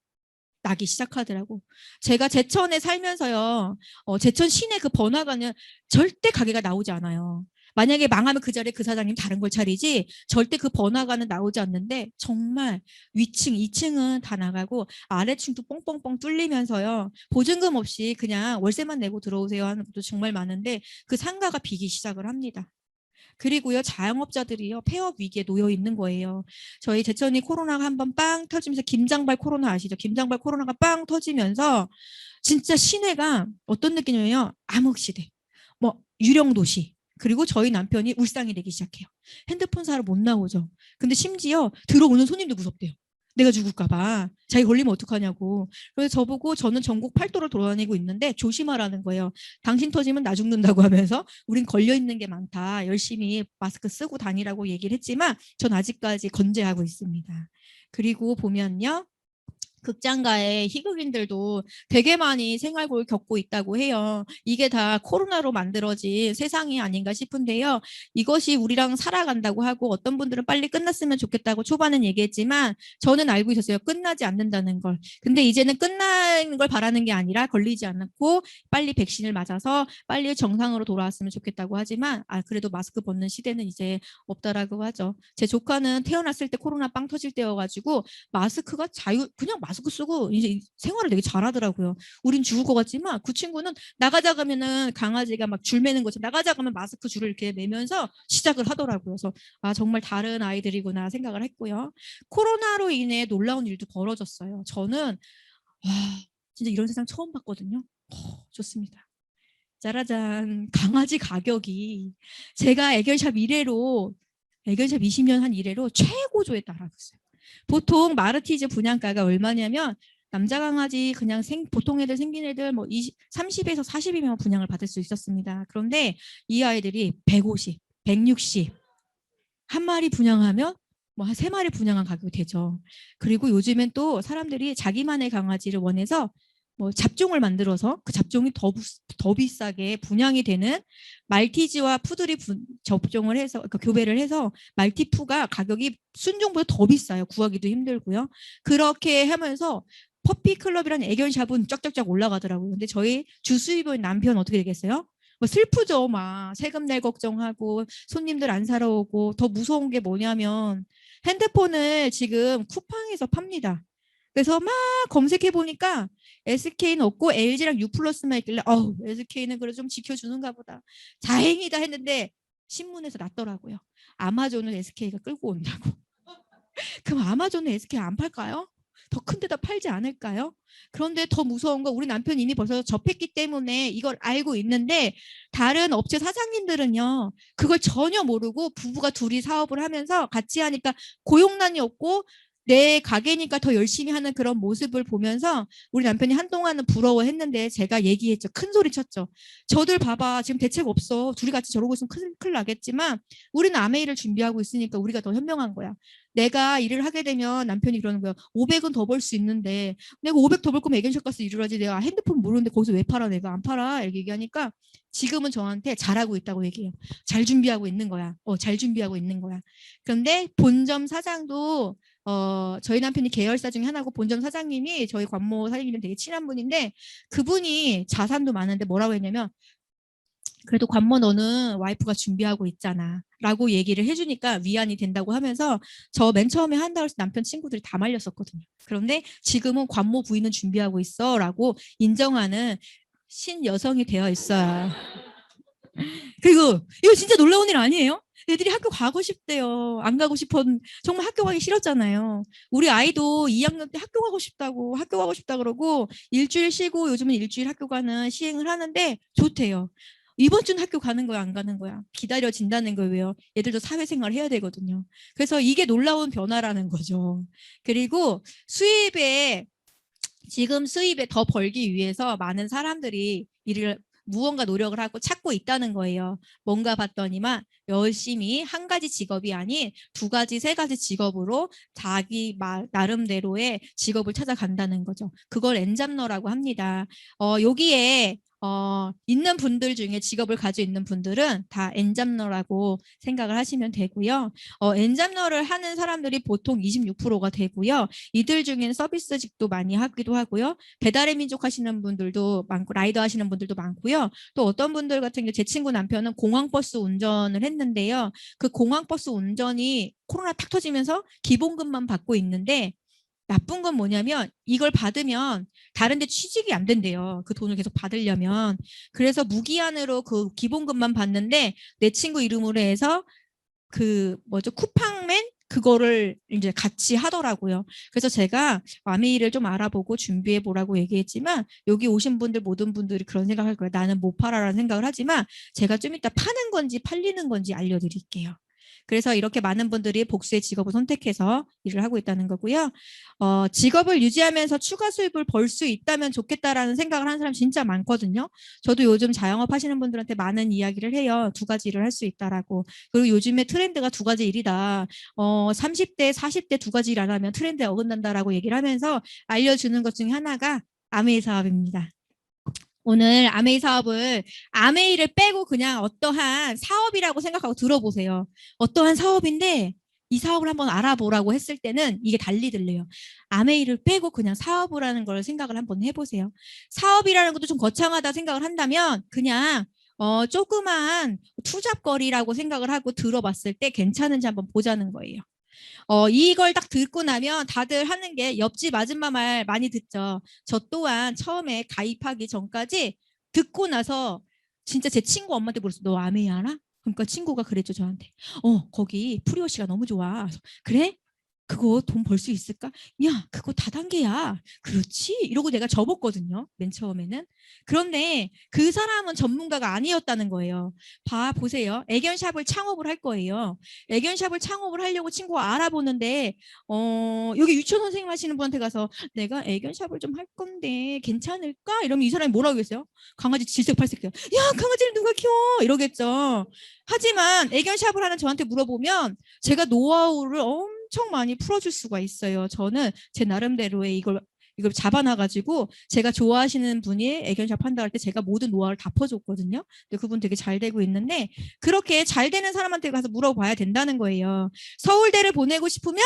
나기 시작하더라고. 제가 제천에 살면서요. 제천 시내 그 번화가는 절대 가게가 나오지 않아요. 만약에 망하면 그 자리에 그 사장님 다른 걸 차리지 절대 그 번화가는 나오지 않는데 정말 위층, 2층은 다 나가고 아래층도 뻥뻥뻥 뚫리면서요. 보증금 없이 그냥 월세만 내고 들어오세요 하는 것도 정말 많은데 그 상가가 비기 시작을 합니다. 그리고요 자영업자들이요 폐업 위기에 놓여 있는 거예요. 저희 제천이 코로나가 한번 빵 터지면서 김장발 코로나 아시죠? 김장발 코로나가 빵 터지면서 진짜 시내가 어떤 느낌이냐면 암흑시대, 뭐 유령도시. 그리고 저희 남편이 울상이 되기 시작해요. 핸드폰 사러 못 나오죠. 근데 심지어 들어오는 손님도 무섭대요. 내가 죽을까 봐. 자기 걸리면 어떡하냐고. 그래서 저보고 저는 전국 8도를 돌아다니고 있는데 조심하라는 거예요. 당신 터지면 나 죽는다고 하면서 우린 걸려있는 게 많다. 열심히 마스크 쓰고 다니라고 얘기를 했지만 전 아직까지 건재하고 있습니다. 그리고 보면요. 극장가의 희극인들도 되게 많이 생활고를 겪고 있다고 해요. 이게 다 코로나로 만들어진 세상이 아닌가 싶은데요. 이것이 우리랑 살아간다고 하고 어떤 분들은 빨리 끝났으면 좋겠다고 초반엔 얘기했지만 저는 알고 있었어요. 끝나지 않는다는 걸. 근데 이제는 끝나는 걸 바라는 게 아니라 걸리지 않고 빨리 백신을 맞아서 빨리 정상으로 돌아왔으면 좋겠다고 하지만 그래도 마스크 벗는 시대는 이제 없다라고 하죠. 제 조카는 태어났을 때 코로나 빵 터질 때여가지고 마스크가 그냥 마스크 쓰고 이제 생활을 되게 잘하더라고요. 우린 죽을 것 같지만 그 친구는 나가자 가면은 강아지가 막 줄 매는 것처럼 나가자 가면 마스크 줄을 이렇게 매면서 시작을 하더라고요. 그래서 정말 다른 아이들이구나 생각을 했고요. 코로나로 인해 놀라운 일도 벌어졌어요. 저는 진짜 이런 세상 처음 봤거든요. 좋습니다. 짜라잔, 강아지 가격이 제가 애견샵 20년 한 이래로 최고조에 달하고 있어요. 보통 마르티즈 분양가가 얼마냐면 남자 강아지 그냥 보통 애들 생긴 애들 뭐 30에서 40이면 분양을 받을 수 있었습니다. 그런데 이 아이들이 150, 160 한 마리 분양하면 뭐 한 3마리 분양한 가격이 되죠. 그리고 요즘엔 또 사람들이 자기만의 강아지를 원해서 뭐 잡종을 만들어서 그 잡종이 더 비싸게 분양이 되는 말티즈와 푸들이 접종을 해서 그러니까 교배를 해서 말티푸가 가격이 순종보다 더 비싸요. 구하기도 힘들고요. 그렇게 하면서 퍼피 클럽이라는 애견샵은 쫙쫙쫙 올라가더라고요. 근데 저희 주수입원 남편 어떻게 되겠어요? 뭐 슬프죠. 막 세금 낼 걱정하고 손님들 안 사러 오고 더 무서운 게 뭐냐면 핸드폰을 지금 쿠팡에서 팝니다. 그래서 막 검색해 보니까 SK는 없고 LG랑 U 플러스만 있길래 SK는 그래도 좀 지켜주는가 보다. 다행이다 했는데 신문에서 났더라고요. 아마존은 SK가 끌고 온다고. 그럼 아마존은 SK 안 팔까요? 더 큰 데다 팔지 않을까요? 그런데 더 무서운 거 우리 남편이 이미 벌써 접했기 때문에 이걸 알고 있는데 다른 업체 사장님들은요. 그걸 전혀 모르고 부부가 둘이 사업을 하면서 같이 하니까 고용난이 없고 내 가게니까 더 열심히 하는 그런 모습을 보면서 우리 남편이 한동안은 부러워했는데 제가 얘기했죠. 큰 소리 쳤죠. 저들 봐봐. 지금 대책 없어. 둘이 같이 저러고 있으면 큰일 나겠지만 우리는 아메이를 준비하고 있으니까 우리가 더 현명한 거야. 내가 일을 하게 되면 남편이 그러는 거야. 500은 더 벌 수 있는데 내가 500 더 벌 거면 애견샵 가서 일을 하지. 내가 핸드폰 모르는데 거기서 왜 팔아? 내가 안 팔아. 이렇게 얘기하니까 지금은 저한테 잘하고 있다고 얘기해요. 잘 준비하고 있는 거야. 잘 준비하고 있는 거야. 그런데 본점 사장도 저희 남편이 계열사 중에 하나고 본점 사장님이 저희 관모 사장님이랑 되게 친한 분인데 그분이 자산도 많은데 뭐라고 했냐면 그래도 관모 너는 와이프가 준비하고 있잖아 라고 얘기를 해주니까 위안이 된다고 하면서 저 맨 처음에 한다고 해서 남편 친구들이 다 말렸었거든요. 그런데 지금은 관모 부인은 준비하고 있어 라고 인정하는 신여성이 되어 있어요. 그리고 이거 진짜 놀라운 일 아니에요? 애들이 학교 가고 싶대요. 안 가고 싶은 정말 학교 가기 싫었잖아요. 우리 아이도 2학년 때 학교 가고 싶다 그러고 일주일 쉬고 요즘은 일주일 학교 가는 시행을 하는데 좋대요. 이번 주는 학교 가는 거야, 안 가는 거야? 기다려진다는 거예요. 얘들도 사회생활 해야 되거든요. 그래서 이게 놀라운 변화라는 거죠. 그리고 지금 수입에 더 벌기 위해서 많은 사람들이 무언가 노력을 하고 찾고 있다는 거예요. 뭔가 봤더니만 열심히 한 가지 직업이 아닌 2가지, 3가지 직업으로 자기 나름대로의 직업을 찾아간다는 거죠. 그걸 엔잡러라고 합니다. 여기에 있는 분들 중에 직업을 가지고 있는 분들은 다 엔잡러라고 생각을 하시면 되고요. 엔잡러를 하는 사람들이 보통 26%가 되고요. 이들 중에는 서비스직도 많이 하기도 하고요. 배달의 민족 하시는 분들도 많고 라이더 하시는 분들도 많고요. 또 어떤 분들 같은 경우 제 친구 남편은 공항버스 운전을 했는데요. 그 공항버스 운전이 코로나 탁 터지면서 기본급만 받고 있는데 나쁜 건 뭐냐면 이걸 받으면 다른 데 취직이 안 된대요. 그 돈을 계속 받으려면. 그래서 무기한으로 그 기본급만 받는데 내 친구 이름으로 해서 쿠팡맨 그거를 이제 같이 하더라고요. 그래서 제가 아메이를 좀 알아보고 준비해 보라고 얘기했지만 여기 오신 분들 모든 분들이 그런 생각할 거예요. 나는 못 팔아라는 생각을 하지만 제가 좀 이따 파는 건지 팔리는 건지 알려드릴게요. 그래서 이렇게 많은 분들이 복수의 직업을 선택해서 일을 하고 있다는 거고요. 직업을 유지하면서 추가 수입을 벌 수 있다면 좋겠다라는 생각을 하는 사람 진짜 많거든요. 저도 요즘 자영업 하시는 분들한테 많은 이야기를 해요. 두 가지 일을 할 수 있다라고. 그리고 요즘에 트렌드가 두 가지 일이다. 30대, 40대 두 가지 일 안 하면 트렌드에 어긋난다라고 얘기를 하면서 알려주는 것 중에 하나가 아메이 사업입니다. 오늘 아메이 사업을 아메이를 빼고 그냥 어떠한 사업이라고 생각하고 들어보세요. 어떠한 사업인데 이 사업을 한번 알아보라고 했을 때는 이게 달리 들려요. 아메이를 빼고 그냥 사업을 하는 걸 생각을 한번 해보세요. 사업이라는 것도 좀 거창하다 생각을 한다면 그냥 조그만 투잡거리라고 생각을 하고 들어봤을 때 괜찮은지 한번 보자는 거예요. 이걸 딱 듣고 나면 다들 하는 게 옆집 아줌마 말 많이 듣죠. 저 또한 처음에 가입하기 전까지 듣고 나서 진짜 제 친구 엄마한테 물었어. 너 아메이 알아? 그러니까 친구가 그랬죠, 저한테. 거기 프리오시가 너무 좋아. 그래? 그거 돈 벌 수 있을까? 야, 그거 다단계야. 그렇지? 이러고 내가 접었거든요. 맨 처음에는. 그런데 그 사람은 전문가가 아니었다는 거예요. 보세요. 애견샵을 창업을 할 거예요. 애견샵을 창업을 하려고 친구가 알아보는데 여기 유치원 선생님 하시는 분한테 가서 내가 애견샵을 좀 할 건데 괜찮을까? 이러면 이 사람이 뭐라고 했어요? 강아지 질색팔색해요. 야, 강아지를 누가 키워? 이러겠죠. 하지만 애견샵을 하는 저한테 물어보면 제가 노하우를 엄청 많이 풀어줄 수가 있어요. 저는 제 나름대로의 이걸 잡아놔가지고 제가 좋아하시는 분이 애견샵 한다 할 때 제가 모든 노하우를 다 퍼줬거든요. 근데 그분 되게 잘 되고 있는데 그렇게 잘 되는 사람한테 가서 물어봐야 된다는 거예요. 서울대를 보내고 싶으면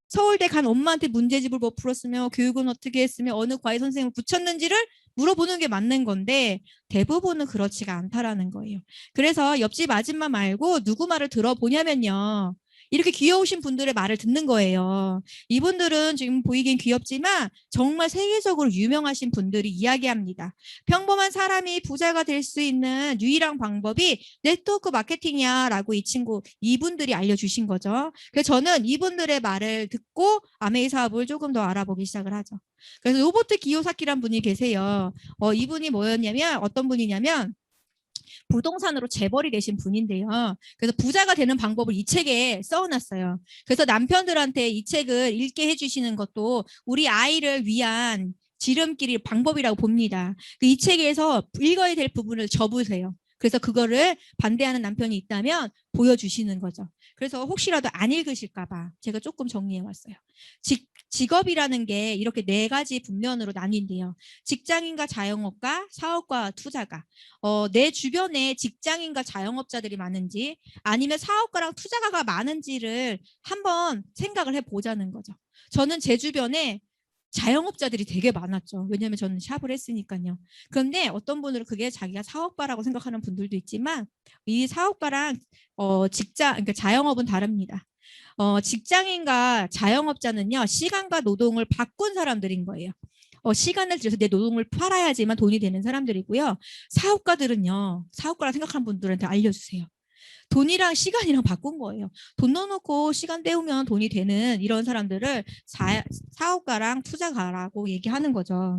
서울대 간 엄마한테 문제집을 뭐 풀었으며 교육은 어떻게 했으며 어느 과외 선생님을 붙였는지를 물어보는 게 맞는 건데 대부분은 그렇지가 않다라는 거예요. 그래서 옆집 아줌마 말고 누구 말을 들어보냐면요. 이렇게 귀여우신 분들의 말을 듣는 거예요. 이분들은 지금 보이긴 귀엽지만 정말 세계적으로 유명하신 분들이 이야기합니다. 평범한 사람이 부자가 될 수 있는 유일한 방법이 네트워크 마케팅이야 라고 이분들이 알려주신 거죠. 그래서 저는 이분들의 말을 듣고 아메이 사업을 조금 더 알아보기 시작을 하죠. 그래서 로버트 기요사키란 분이 계세요. 이분이 뭐였냐면 어떤 분이냐면 부동산으로 재벌이 되신 분인데요. 그래서 부자가 되는 방법을 이 책에 써놨어요. 그래서 남편들한테 이 책을 읽게 해주시는 것도 우리 아이를 위한 지름길이 방법이라고 봅니다. 이 책에서 읽어야 될 부분을 접으세요. 그래서 그거를 반대하는 남편이 있다면 보여주시는 거죠. 그래서 혹시라도 안 읽으실까 봐 제가 조금 정리해 왔어요. 직업이라는 게 이렇게 네 가지 분면으로 나뉜대요. 직장인과 자영업과 사업과 투자가. 내 주변에 직장인과 자영업자들이 많은지 아니면 사업가랑 투자가가 많은지를 한번 생각을 해보자는 거죠. 저는 제 주변에 자영업자들이 되게 많았죠. 왜냐하면 저는 샵을 했으니까요. 그런데 어떤 분들은 그게 자기가 사업가라고 생각하는 분들도 있지만 이 사업가랑 그러니까 자영업은 다릅니다. 직장인과 자영업자는요. 시간과 노동을 바꾼 사람들인 거예요. 시간을 들여서 내 노동을 팔아야지만 돈이 되는 사람들이고요. 사업가들은요. 사업가라 생각하는 분들한테 알려주세요. 돈이랑 시간이랑 바꾼 거예요. 돈 넣어놓고 시간 때우면 돈이 되는 이런 사람들을 사업가랑 투자가라고 얘기하는 거죠.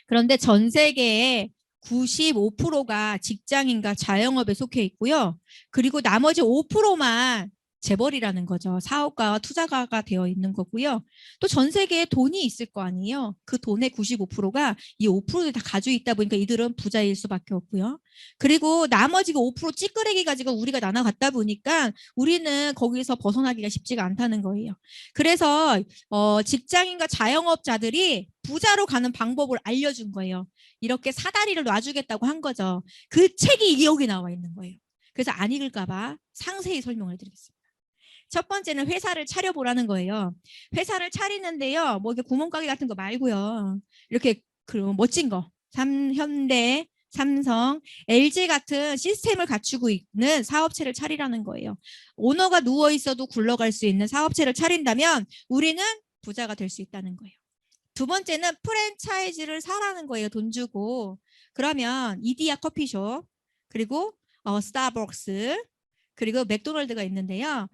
그런데 전 세계에 95%가 직장인과 자영업에 속해 있고요. 그리고 나머지 5%만 재벌이라는 거죠. 사업가와 투자가가 되어 있는 거고요. 또 전 세계에 돈이 있을 거 아니에요. 그 돈의 95%가 이 5%를 다 가지고 있다 보니까 이들은 부자일 수밖에 없고요. 그리고 나머지 5% 찌끄레기 가지고 우리가 나눠 갖다 보니까 우리는 거기서 벗어나기가 쉽지가 않다는 거예요. 그래서 직장인과 자영업자들이 부자로 가는 방법을 알려준 거예요. 이렇게 사다리를 놔주겠다고 한 거죠. 그 책이 여기 나와 있는 거예요. 그래서 안 읽을까 봐 상세히 설명을 드리겠습니다. 첫 번째는 회사를 차려보라는 거예요. 회사를 차리는데요. 뭐 이렇게 구멍가게 같은 거 말고요. 이렇게 멋진 거. 현대, 삼성, LG 같은 시스템을 갖추고 있는 사업체를 차리라는 거예요. 오너가 누워 있어도 굴러갈 수 있는 사업체를 차린다면 우리는 부자가 될 수 있다는 거예요. 두 번째는 프랜차이즈를 사라는 거예요. 돈 주고. 그러면 이디야 커피숍, 그리고 스타벅스, 그리고 맥도날드가 있는데요.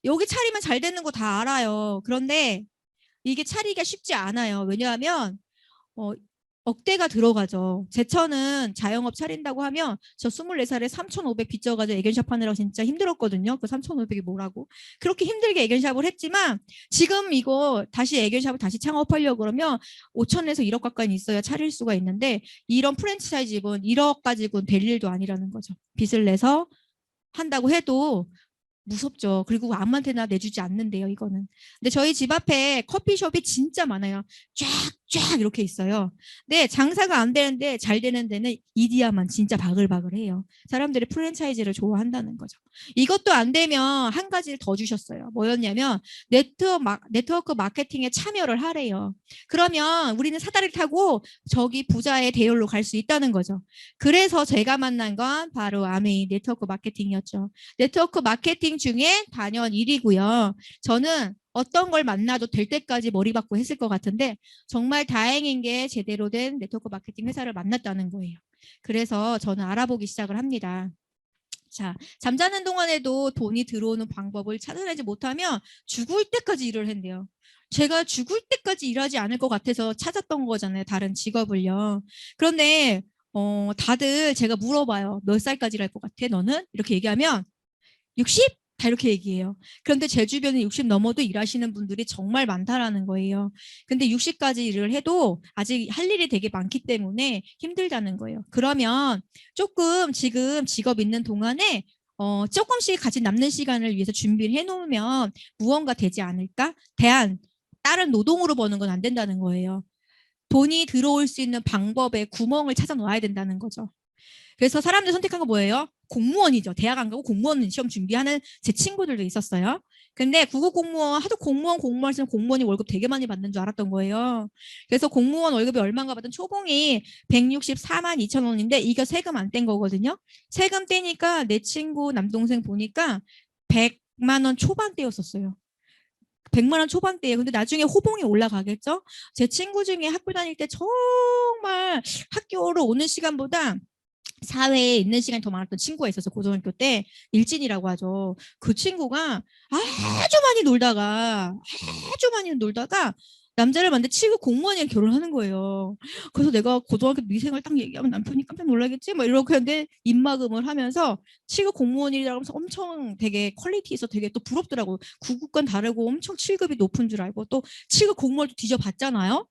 여기 차리면 잘 되는 거 다 알아요. 그런데 이게 차리기가 쉽지 않아요. 왜냐하면 억대가 들어가죠. 제천은 자영업 차린다고 하면 저 24살에 3,500 빚져가지고 애견샵 하느라고 진짜 힘들었거든요. 그 3,500이 뭐라고. 그렇게 힘들게 애견샵을 했지만 지금 이거 다시 애견샵을 다시 창업하려고 그러면 5천에서 1억 가까이 있어야 차릴 수가 있는데 이런 프랜차이즈는 1억 가지고는 될 일도 아니라는 거죠. 빚을 내서 한다고 해도 무섭죠. 그리고 아무한테나 내주지 않는데요, 이거는. 근데 저희 집 앞에 커피숍이 진짜 많아요. 쫙쫙 이렇게 있어요. 근데 장사가 안 되는데 잘 되는 데는 이디야만 진짜 바글바글해요. 사람들이 프랜차이즈를 좋아한다는 거죠. 이것도 안 되면 한 가지를 더 주셨어요. 뭐였냐면 네트워크 마케팅에 참여를 하래요. 그러면 우리는 사다리를 타고 저기 부자의 대열로 갈 수 있다는 거죠. 그래서 제가 만난 건 바로 아메이 네트워크 마케팅이었죠. 네트워크 마케팅 중에 단연 1위고요. 저는 어떤 걸 만나도 될 때까지 머리 박고 했을 것 같은데 정말 다행인 게 제대로 된 네트워크 마케팅 회사를 만났다는 거예요. 그래서 저는 알아보기 시작을 합니다. 자, 잠자는 동안에도 돈이 들어오는 방법을 찾아내지 못하면 죽을 때까지 일을 한대요. 제가 죽을 때까지 일하지 않을 것 같아서 찾았던 거잖아요. 다른 직업을요. 그런데 다들 제가 물어봐요. 몇 살까지 일할 것 같아? 너는? 이렇게 얘기하면 60? 다 이렇게 얘기해요. 그런데 제 주변에 60 넘어도 일하시는 분들이 정말 많다라는 거예요. 근데 60까지 일을 해도 아직 할 일이 되게 많기 때문에 힘들다는 거예요. 그러면 조금 지금 직업 있는 동안에 조금씩 같이 남는 시간을 위해서 준비를 해놓으면 무언가 되지 않을까? 다른 노동으로 버는 건 안 된다는 거예요. 돈이 들어올 수 있는 방법에 구멍을 찾아 놓아야 된다는 거죠. 그래서 사람들이 선택한 거 뭐예요? 공무원이죠. 대학 안 가고 공무원 시험 준비하는 제 친구들도 있었어요. 근데 국어 공무원 하도 공무원 쓰면 공무원이 월급 되게 많이 받는 줄 알았던 거예요. 그래서 공무원 월급이 얼마인가 받던 초봉이 164만 2천 원인데 이거 세금 안 뗀 거거든요. 세금 떼니까 내 친구 남동생 보니까 100만 원 초반대였었어요. 100만 원 초반대예요. 근데 나중에 호봉이 올라가겠죠? 제 친구 중에 학교 다닐 때 정말 학교로 오는 시간보다 사회에 있는 시간이 더 많았던 친구가 있어서 고등학교 때 일진이라고 하죠. 그 친구가 아주 많이 놀다가 남자를 만났는데 치고 공무원이랑 결혼하는 거예요. 그래서 내가 고등학교 미생을 딱 얘기하면 남편이 깜짝 놀라겠지? 막 이렇게 했는데 입막음을 하면서 치고 공무원이라고 하면서 엄청 되게 퀄리티 있어 되게 또 부럽더라고. 구국과는 다르고 엄청 7급이 높은 줄 알고 또 치고 공무원도 뒤져봤잖아요.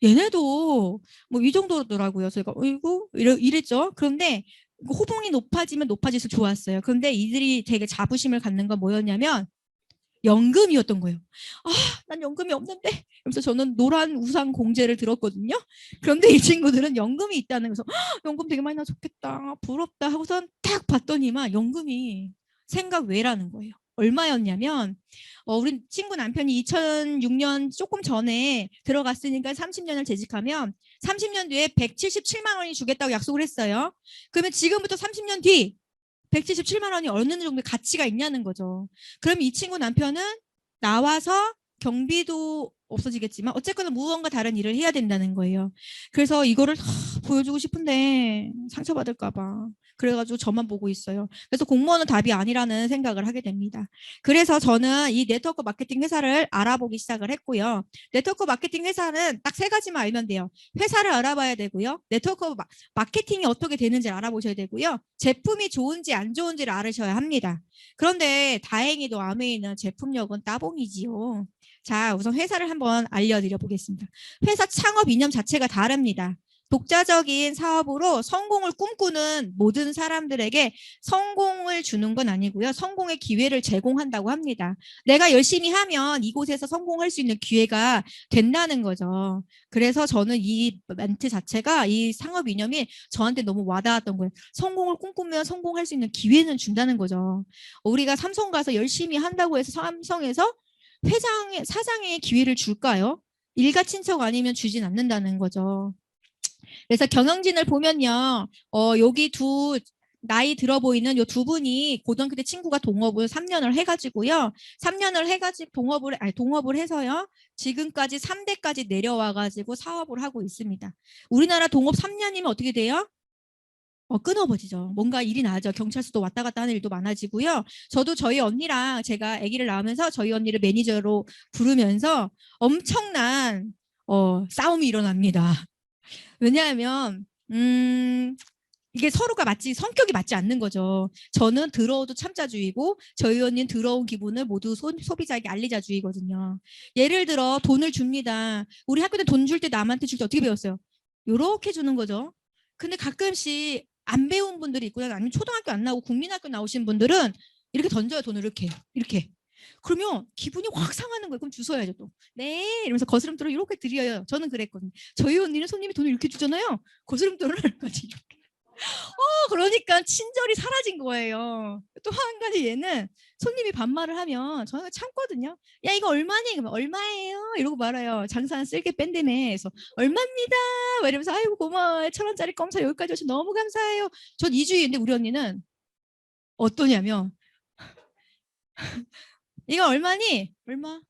얘네도 뭐 이 정도더라고요. 제가 어이구 이랬죠. 그런데 호봉이 높아지면 높아질수록 좋았어요. 그런데 이들이 되게 자부심을 갖는 건 뭐였냐면 연금이었던 거예요. 아, 난 연금이 없는데. 그래서 저는 노란 우산 공제를 들었거든요. 그런데 이 친구들은 연금이 있다는 거서 연금 되게 많이 나 좋겠다. 부럽다 하고선 딱 봤더니만 연금이 생각 외라는 거예요. 얼마였냐면 우리 친구 남편이 2006년 조금 전에 들어갔으니까 30년을 재직하면 30년 뒤에 177만 원이 주겠다고 약속을 했어요. 그러면 지금부터 30년 뒤 177만 원이 어느 정도의 가치가 있냐는 거죠. 그럼 이 친구 남편은 나와서 경비도 없어지겠지만 어쨌거나 무언가 다른 일을 해야 된다는 거예요. 그래서 이거를 보여주고 싶은데 상처받을까 봐. 그래가지고 저만 보고 있어요. 그래서 공무원은 답이 아니라는 생각을 하게 됩니다. 그래서 저는 이 네트워크 마케팅 회사를 알아보기 시작을 했고요. 네트워크 마케팅 회사는 딱 세 가지만 알면 돼요. 회사를 알아봐야 되고요. 네트워크 마케팅이 어떻게 되는지 알아보셔야 되고요. 제품이 좋은지 안 좋은지를 알으셔야 합니다. 그런데 다행히도 아메이는 제품력은 따봉이지요. 자, 우선 회사를 한번 알려드려 보겠습니다. 회사 창업 이념 자체가 다릅니다. 독자적인 사업으로 성공을 꿈꾸는 모든 사람들에게 성공을 주는 건 아니고요. 성공의 기회를 제공한다고 합니다. 내가 열심히 하면 이곳에서 성공할 수 있는 기회가 된다는 거죠. 그래서 저는 이 멘트 자체가 이 상업 이념이 저한테 너무 와닿았던 거예요. 성공을 꿈꾸면 성공할 수 있는 기회는 준다는 거죠. 우리가 삼성 가서 열심히 한다고 해서 삼성에서 사장의 기회를 줄까요? 일가 친척 아니면 주진 않는다는 거죠. 그래서 경영진을 보면요. 여기 나이 들어 보이는 요 두 분이 고등학교 때 친구가 동업을 3년을 해가지고요. 3년을 해가지고 동업을 해서요. 지금까지 3대까지 내려와가지고 사업을 하고 있습니다. 우리나라 동업 3년이면 어떻게 돼요? 끊어버리죠. 뭔가 일이 나죠. 경찰서도 왔다 갔다 하는 일도 많아지고요. 저도 저희 언니랑 제가 아기를 낳으면서 저희 언니를 매니저로 부르면서 엄청난 싸움이 일어납니다. 왜냐하면 이게 서로가 성격이 맞지 않는 거죠. 저는 더러워도 참자주의고 저희 언니는 더러운 기분을 모두 소비자에게 알리자주의거든요. 예를 들어 돈을 줍니다. 우리 학교 때 돈 줄 때 남한테 줄 때 어떻게 배웠어요? 요렇게 주는 거죠. 근데 가끔씩 안 배운 분들이 있고요. 아니면 초등학교 안 나오고 국민학교 나오신 분들은 이렇게 던져요. 돈을 이렇게. 그러면 기분이 확 상하는 거예요. 그럼 주워야죠 또. 네 이러면서 거스름돈을 이렇게 드려요. 저는 그랬거든요. 저희 언니는 손님이 돈을 이렇게 주잖아요. 거스름돈을 같이 이렇게. 그러니까 친절이 사라진 거예요. 또 한 가지 얘는 손님이 반말을 하면 저는 참거든요. 야 이거 얼마니? 그러면 얼마예요? 이러고 말아요. 장사는 쓸게 뺀다며. 그래서 얼마입니다. 이러면서 아이고 고마워요. 1,000원짜리 껌사 여기까지 오셔서 너무 감사해요. 전 이주희인데 우리 언니는 어떠냐면 이거 얼마니? 얼마?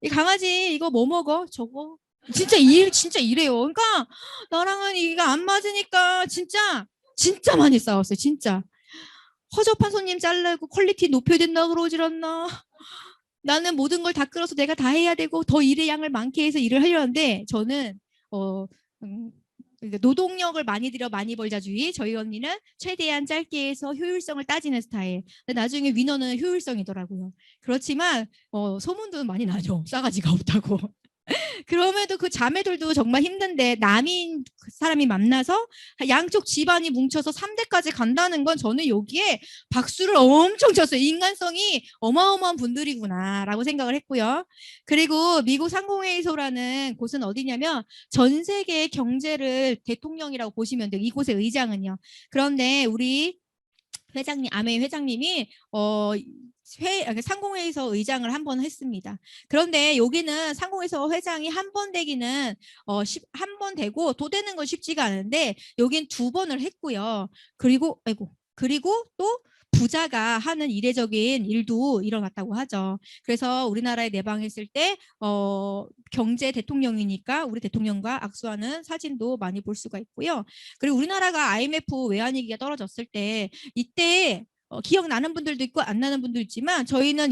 이 강아지 이거 뭐 먹어? 저거. 진짜 이래요. 그러니까 나랑은 이가 안 맞으니까 진짜 많이 싸웠어요. 진짜. 허접한 손님 잘라고 퀄리티 높여야 된다 그러질 않나. 나는 모든 걸 다 끌어서 내가 다 해야 되고 더 일의 양을 많게 해서 일을 하려는데 저는 노동력을 많이 들여 많이 벌자주의. 저희 언니는 최대한 짧게 해서 효율성을 따지는 스타일. 근데 나중에 위너는 효율성이더라고요. 그렇지만 소문도 많이 나죠. 싸가지가 없다고. 그럼에도 그 자매들도 정말 힘든데 남인 사람이 만나서 양쪽 집안이 뭉쳐서 3대까지 간다는 건 저는 여기에 박수를 엄청 쳤어요. 인간성이 어마어마한 분들이구나라고 생각을 했고요. 그리고 미국 상공회의소라는 곳은 어디냐면 전 세계의 경제를 대통령이라고 보시면 돼요. 이곳의 의장은요. 그런데 우리 회장님, 아메이 회장님이 상공회의소 의장을 한 번 했습니다. 그런데 여기는 상공회의소 회장이 한 번 되기는 한 번 되고 또 되는 건 쉽지가 않은데 여긴 2번을 했고요. 그리고 또 부자가 하는 이례적인 일도 일어났다고 하죠. 그래서 우리나라에 내방했을 때 경제 대통령이니까 우리 대통령과 악수하는 사진도 많이 볼 수가 있고요. 그리고 우리나라가 IMF 외환위기가 떨어졌을 때 이때 기억나는 분들도 있고 안 나는 분도 있지만 저는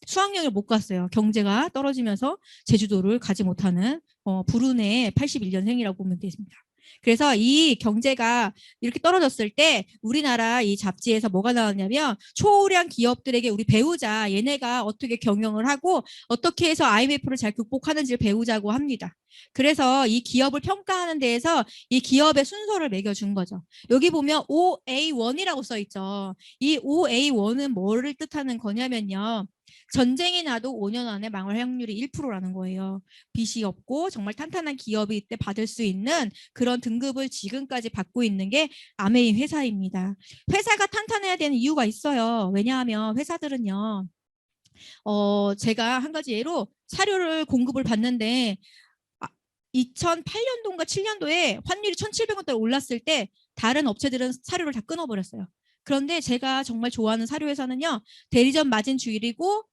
수학여행을 못 갔어요. 경제가 떨어지면서 제주도를 가지 못하는 불운의 81년생이라고 보면 되겠습니다. 그래서 이 경제가 이렇게 떨어졌을 때 우리나라 이 잡지에서 뭐가 나왔냐면 초우량 기업들에게 우리 배우자, 얘네가 어떻게 경영을 하고 어떻게 해서 IMF를 잘 극복하는지를 배우자고 합니다. 그래서 이 기업을 평가하는 데에서 이 기업의 순서를 매겨준 거죠. 여기 보면 OA1이라고 써 있죠. 이 OA1은 뭐를 뜻하는 거냐면요. 전쟁이 나도 5년 안에 망할 확률이 1%라는 거예요. 빚이 없고 정말 탄탄한 기업이 이때 받을 수 있는 그런 등급을 지금까지 받고 있는 게 아메이 회사입니다. 회사가 탄탄해야 되는 이유가 있어요. 왜냐하면 회사들은요. 제가 한 가지 예로 사료를 공급을 받는데 2008년도인가 7년도에 환율이 1,700원대로 올랐을 때 다른 업체들은 사료를 다 끊어버렸어요. 그런데 제가 정말 좋아하는 사료 회사는요. 대리점 마진 줄이고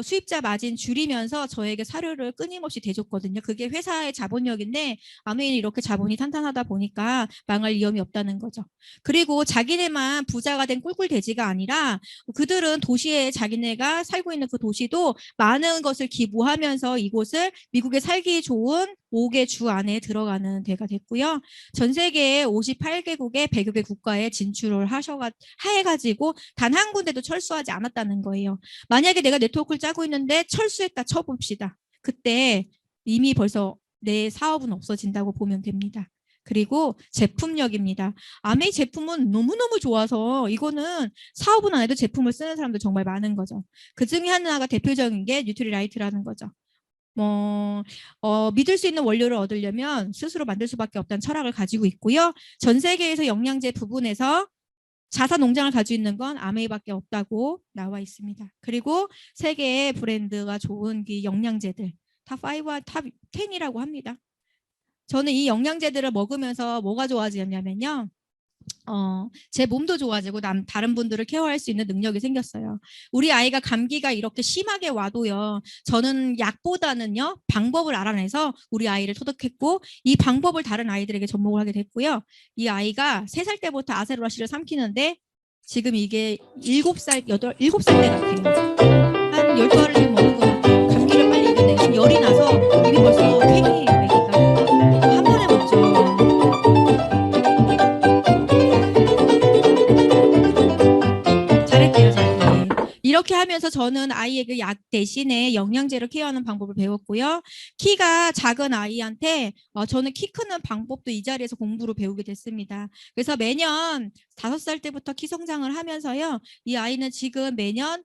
수입자 마진 줄이면서 저에게 사료를 끊임없이 대줬거든요. 그게 회사의 자본력인데 아메이는 이렇게 자본이 탄탄하다 보니까 망할 위험이 없다는 거죠. 그리고 자기네만 부자가 된 꿀꿀돼지가 아니라 그들은 도시에 자기네가 살고 있는 그 도시도 많은 것을 기부하면서 이곳을 미국에 살기 좋은 5개 주 안에 들어가는 데가 됐고요. 전 세계 58개국의 100여 개 국가에 진출을 해가지고 단 한 군데도 철수하지 않았다는 거예요. 만약에 내가 네트워크를 짜고 있는데 철수했다 쳐봅시다. 그때 이미 벌써 내 사업은 없어진다고 보면 됩니다. 그리고 제품력입니다. 아메이 제품은 너무너무 좋아서 이거는 사업은 안 해도 제품을 쓰는 사람들 정말 많은 거죠. 그 중에 하나가 대표적인 게 뉴트리라이트라는 거죠. 믿을 수 있는 원료를 얻으려면 스스로 만들 수밖에 없다는 철학을 가지고 있고요. 전 세계에서 영양제 부분에서 자사 농장을 가지고 있는 건 아메이밖에 없다고 나와 있습니다. 그리고 세계의 브랜드가 좋은 이 영양제들 탑5와 탑10이라고 합니다. 저는 이 영양제들을 먹으면서 뭐가 좋아지냐면요. 제 몸도 좋아지고 다른 분들을 케어할 수 있는 능력이 생겼어요. 우리 아이가 감기가 이렇게 심하게 와도요. 저는 약보다는요. 방법을 알아내서 우리 아이를 토득했고 이 방법을 다른 아이들에게 접목을 하게 됐고요. 이 아이가 3살 때부터 아세로라씨를 삼키는데 지금 이게 7살 때 같아요. 한 12알을 지금 먹은 것 같아요. 감기를 빨리 이겨내고 열이 나서 입이 벌써 팽이에요. 아기가. 이렇게 하면서 저는 아이에게 약 대신에 영양제를 케어하는 방법을 배웠고요. 키가 작은 아이한테 저는 키 크는 방법도 이 자리에서 공부로 배우게 됐습니다. 그래서 매년 5살 때부터 키 성장을 하면서요. 이 아이는 지금 매년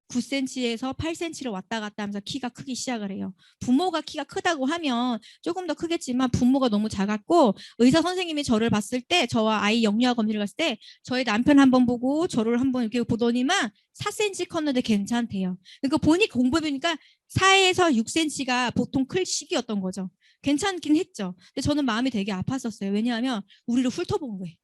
9cm에서 8cm를 왔다 갔다 하면서 키가 크기 시작을 해요. 부모가 키가 크다고 하면 조금 더 크겠지만 부모가 너무 작았고 의사 선생님이 저를 봤을 때 저와 아이 영유아 검진을 갔을 때 저희 남편 한번 보고 저를 한번 이렇게 보더니만 4cm 컸는데 괜찮대요. 그러니까 보니까 공부해보니까 4에서 6cm가 보통 클 시기였던 거죠. 괜찮긴 했죠. 근데 저는 마음이 되게 아팠었어요. 왜냐하면 우리를 훑어본 거예요.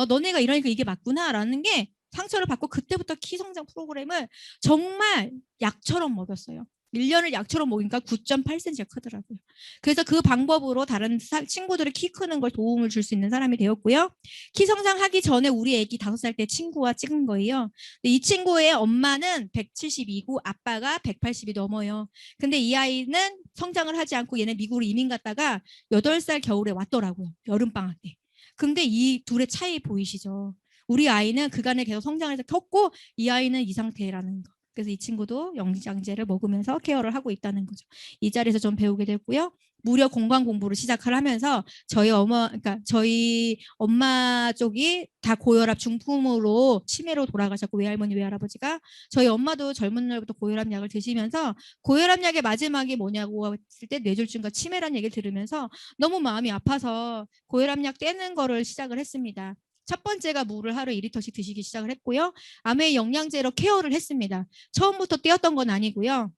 너네가 이러니까 이게 맞구나라는 게 상처를 받고 그때부터 키 성장 프로그램을 정말 약처럼 먹였어요. 1년을 약처럼 먹으니까 9.8cm가 크더라고요. 그래서 그 방법으로 다른 친구들의 키 크는 걸 도움을 줄 수 있는 사람이 되었고요. 키 성장하기 전에 우리 애기 5살 때 친구와 찍은 거예요. 이 친구의 엄마는 172고 아빠가 180이 넘어요. 근데 이 아이는 성장을 하지 않고 얘네 미국으로 이민 갔다가 8살 겨울에 왔더라고요. 여름방학 때. 근데 이 둘의 차이 보이시죠? 우리 아이는 그간에 계속 성장을 해서 컸고 이 아이는 이 상태라는 거. 그래서 이 친구도 영양제를 먹으면서 케어를 하고 있다는 거죠. 이 자리에서 좀 배우게 됐고요. 무료 건강 공부를 시작을 하면서 그러니까 저희 엄마 쪽이 다 고혈압 중풍으로 치매로 돌아가셨고 외할머니 외할아버지가 저희 엄마도 젊은 날부터 고혈압 약을 드시면서 고혈압 약의 마지막이 뭐냐고 했을 때 뇌졸중과 치매라는 얘기를 들으면서 너무 마음이 아파서 고혈압 약 떼는 거를 시작을 했습니다. 첫 번째가 물을 하루 2리터씩 드시기 시작을 했고요. 아메이 영양제로 케어를 했습니다. 처음부터 떼었던 건 아니고요.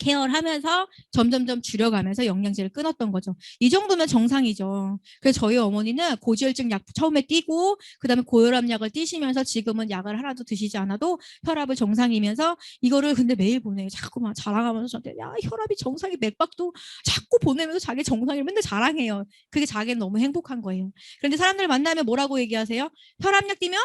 케어를 하면서 점점점 줄여가면서 영양제를 끊었던 거죠. 이 정도면 정상이죠. 그래서 저희 어머니는 고지혈증 약 처음에 띄고 그다음에 고혈압 약을 띄시면서 지금은 약을 하나도 드시지 않아도 혈압을 정상이면서 이거를 근데 매일 보내요. 자꾸만 자랑하면서 저한테 야 혈압이 정상이 맥박도 자꾸 보내면서 자기 정상을 맨날 자랑해요. 그게 자기는 너무 행복한 거예요. 그런데 사람들 만나면 뭐라고 얘기하세요? 혈압약 띄면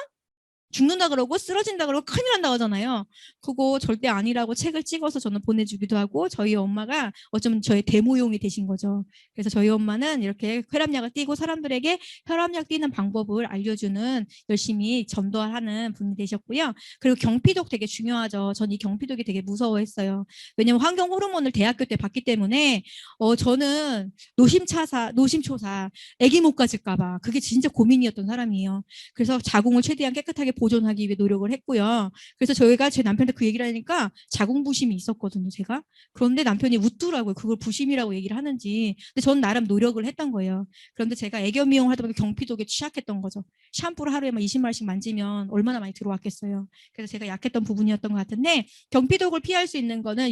죽는다 그러고 쓰러진다 그러고 큰일 난다 하잖아요. 그거 절대 아니라고 책을 찍어서 저는 보내주기도 하고 저희 엄마가 어쩌면 저의 데모용이 되신 거죠. 그래서 저희 엄마는 이렇게 혈압약을 띄고 사람들에게 혈압약 띄는 방법을 알려주는 열심히 전도하는 분이 되셨고요. 그리고 경피독 되게 중요하죠. 전 이 경피독이 되게 무서워했어요. 왜냐면 환경 호르몬을 대학교 때 받기 때문에 저는 노심초사 아기 못 가질까 봐 그게 진짜 고민이었던 사람이에요. 그래서 자궁을 최대한 깨끗하게 보존하기 위해 노력을 했고요. 그래서 저희가 제 남편한테 그 얘기를 하니까 자궁부심이 있었거든요, 제가. 그런데 남편이 웃더라고요. 그걸 부심이라고 얘기를 하는지. 근데 저는 나름 노력을 했던 거예요. 그런데 제가 애교 미용 하다 보니까 경피독에 취약했던 거죠. 샴푸를 하루에 막 20마리씩 만지면 얼마나 많이 들어왔겠어요. 그래서 제가 약했던 부분이었던 것 같은데 경피독을 피할 수 있는 거는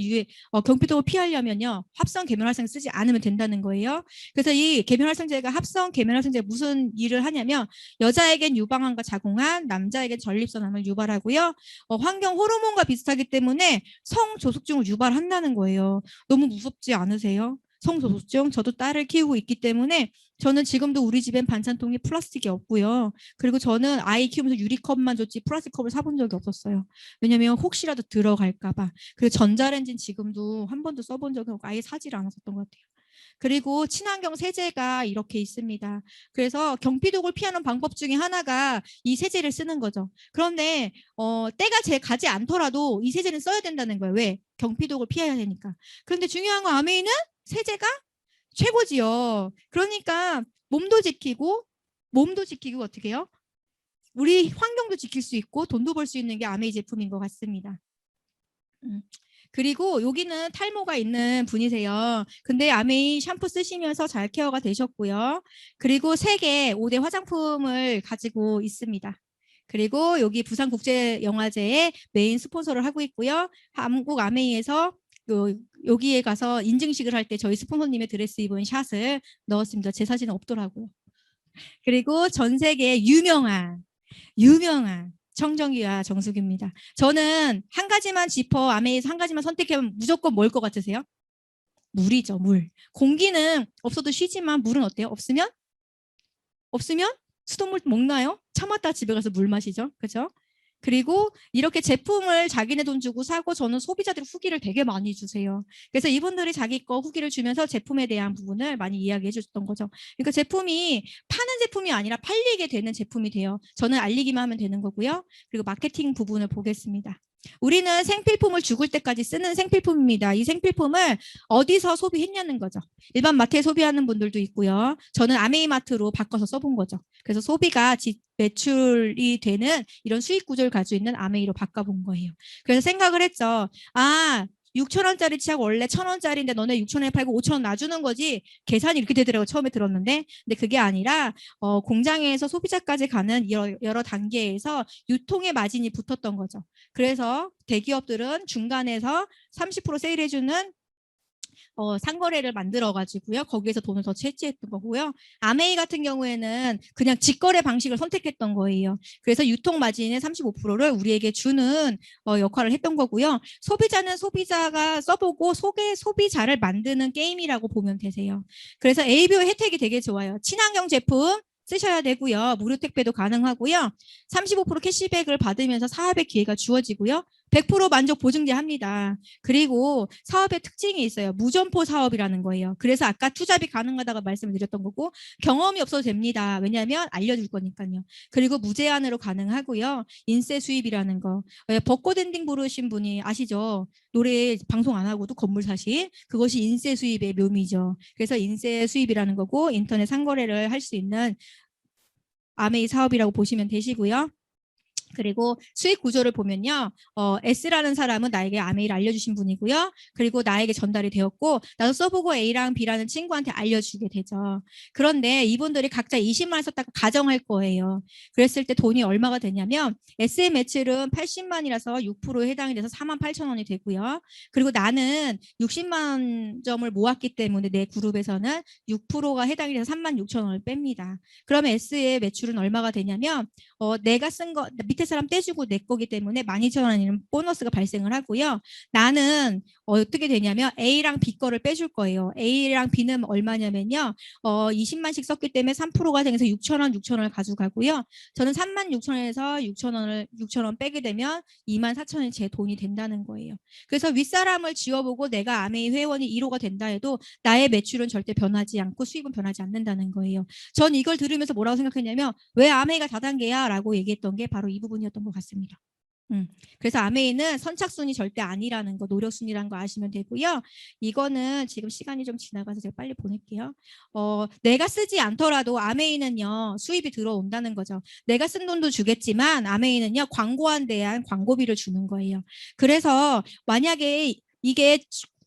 경피독을 피하려면요. 합성 계면활성 쓰지 않으면 된다는 거예요. 그래서 이 계면활성제가 합성 계면활성제가 무슨 일을 하냐면 여자에겐 유방암과 자궁암, 남자에겐 전립선암을 유발하고요. 환경 호르몬과 비슷하기 때문에 성조숙증을 유발한다는 거예요. 너무 무섭지 않으세요? 성조숙증, 저도 딸을 키우고 있기 때문에 저는 지금도 우리 집엔 반찬통에 플라스틱이 없고요. 그리고 저는 아이 키우면서 유리컵만 줬지 플라스틱 컵을 사본 적이 없었어요. 왜냐면 혹시라도 들어갈까 봐. 그리고 전자레인지는 지금도 한 번도 써본 적이 없고 아예 사질 않았었던 것 같아요. 그리고 친환경 세제가 이렇게 있습니다. 그래서 경피독을 피하는 방법 중에 하나가 이 세제를 쓰는 거죠. 그런데 때가 제 가지 않더라도 이 세제는 써야 된다는 거예요. 왜? 경피독을 피해야 되니까. 그런데 중요한 건 아메이는 세제가 최고지요. 그러니까 몸도 지키고 어떻게 해요? 우리 환경도 지킬 수 있고 돈도 벌 수 있는 게 아메이 제품인 것 같습니다. 그리고 여기는 탈모가 있는 분이세요. 근데 아메이 샴푸 쓰시면서 잘 케어가 되셨고요. 그리고 세계 5대 화장품을 가지고 있습니다. 그리고 여기 부산국제영화제의 메인 스폰서를 하고 있고요. 한국 아메이에서 여기에 가서 인증식을 할 때 저희 스폰서님의 드레스 입은 샷을 넣었습니다. 제 사진은 없더라고요. 그리고 전 세계 유명한 청정기와 정수기입니다. 저는 한 가지만 아메이에서 한 가지만 선택하면 무조건 뭘 것 같으세요? 물이죠, 물. 공기는 없어도 쉬지만 물은 어때요? 없으면 수돗물 먹나요? 참았다 집에 가서 물 마시죠. 그죠? 그리고 이렇게 제품을 자기네 돈 주고 사고 저는 소비자들 후기를 되게 많이 주세요. 그래서 이분들이 자기 거 후기를 주면서 제품에 대한 부분을 많이 이야기해 주셨던 거죠. 그러니까 제품이 파는 제품이 아니라 팔리게 되는 제품이 돼요. 저는 알리기만 하면 되는 거고요. 그리고 마케팅 부분을 보겠습니다. 우리는 생필품을 죽을 때까지 쓰는 생필품입니다. 이 생필품을 어디서 소비했냐는 거죠. 일반 마트에 소비하는 분들도 있고요. 저는 아메이마트로 바꿔서 써본 거죠. 그래서 소비가 매출이 되는 이런 수익 구조를 가지고 있는 아메이로 바꿔본 거예요. 그래서 생각을 했죠. 아, 6,000원짜리 치약 원래 1,000원짜리인데 너네 6,000원에 팔고 5,000원 놔주는 거지. 계산이 이렇게 되더라고요. 처음에 들었는데. 근데 그게 아니라 공장에서 소비자까지 가는 여러 단계에서 유통의 마진이 붙었던 거죠. 그래서 대기업들은 중간에서 30% 세일해주는 상거래를 만들어가지고요. 거기에서 돈을 더 채취했던 거고요. 아메이 같은 경우에는 그냥 직거래 방식을 선택했던 거예요. 그래서 유통 마진의 35%를 우리에게 주는 역할을 했던 거고요. 소비자는 소비자가 써보고 소비자를 만드는 게임이라고 보면 되세요. 그래서 ABO 혜택이 되게 좋아요. 친환경 제품 쓰셔야 되고요. 무료 택배도 가능하고요. 35% 캐시백을 받으면서 사업의 기회가 주어지고요. 100% 만족 보증제 합니다. 그리고 사업의 특징이 있어요. 무점포 사업이라는 거예요. 그래서 아까 투잡이 가능하다고 말씀을 드렸던 거고 경험이 없어도 됩니다. 왜냐하면 알려줄 거니까요. 그리고 무제한으로 가능하고요. 인세 수입이라는 거. 벚꽃 엔딩 부르신 분이 아시죠? 노래 방송 안 하고도 건물 사실. 그것이 인세 수입의 묘미죠. 그래서 인세 수입이라는 거고 인터넷 상거래를 할 수 있는 아메이 사업이라고 보시면 되시고요. 그리고 수익 구조를 보면요. S라는 사람은 나에게 아메이를 알려주신 분이고요. 그리고 나에게 전달이 되었고 나도 써보고 A랑 B라는 친구한테 알려주게 되죠. 그런데 이분들이 각자 20만 원 썼다고 가정할 거예요. 그랬을 때 돈이 얼마가 되냐면 S의 매출은 80만이라서 6%에 해당이 돼서 4만 8천 원이 되고요. 그리고 나는 60만 점을 모았기 때문에 내 그룹에서는 6%가 해당이 돼서 3만 6천 원을 뺍니다. 그러면 S의 매출은 얼마가 되냐면 내가 쓴 거 밑에 사람 떼주고 내 거기 때문에 12,000원이라는 보너스가 발생을 하고요. 나는 어떻게 되냐면 A랑 B 거를 빼줄 거예요. A랑 B는 얼마냐면요. 20만씩 썼기 때문에 3%가 되면서 6,000원, 6,000원을 가져가고요. 저는 36,000원에서 6,000원 빼게 되면 24,000원이 제 돈이 된다는 거예요. 그래서 윗사람을 지워보고 내가 아메이 회원이 1호가 된다 해도 나의 매출은 절대 변하지 않고 수입은 변하지 않는다는 거예요. 전 이걸 들으면서 뭐라고 생각했냐면 왜 아메이가 다단계야? 라고 얘기했던 게 바로 이 부분이었던 것 같습니다. 그래서 아메이는 선착순이 절대 아니라는 거, 노력순이라는 거 아시면 되고요. 이거는 지금 시간이 좀 지나가서 제가 빨리 보낼게요. 내가 쓰지 않더라도 아메이는요, 수입이 들어온다는 거죠. 내가 쓴 돈도 주겠지만 아메이는요, 광고한 대한 광고비를 주는 거예요. 그래서 만약에 이게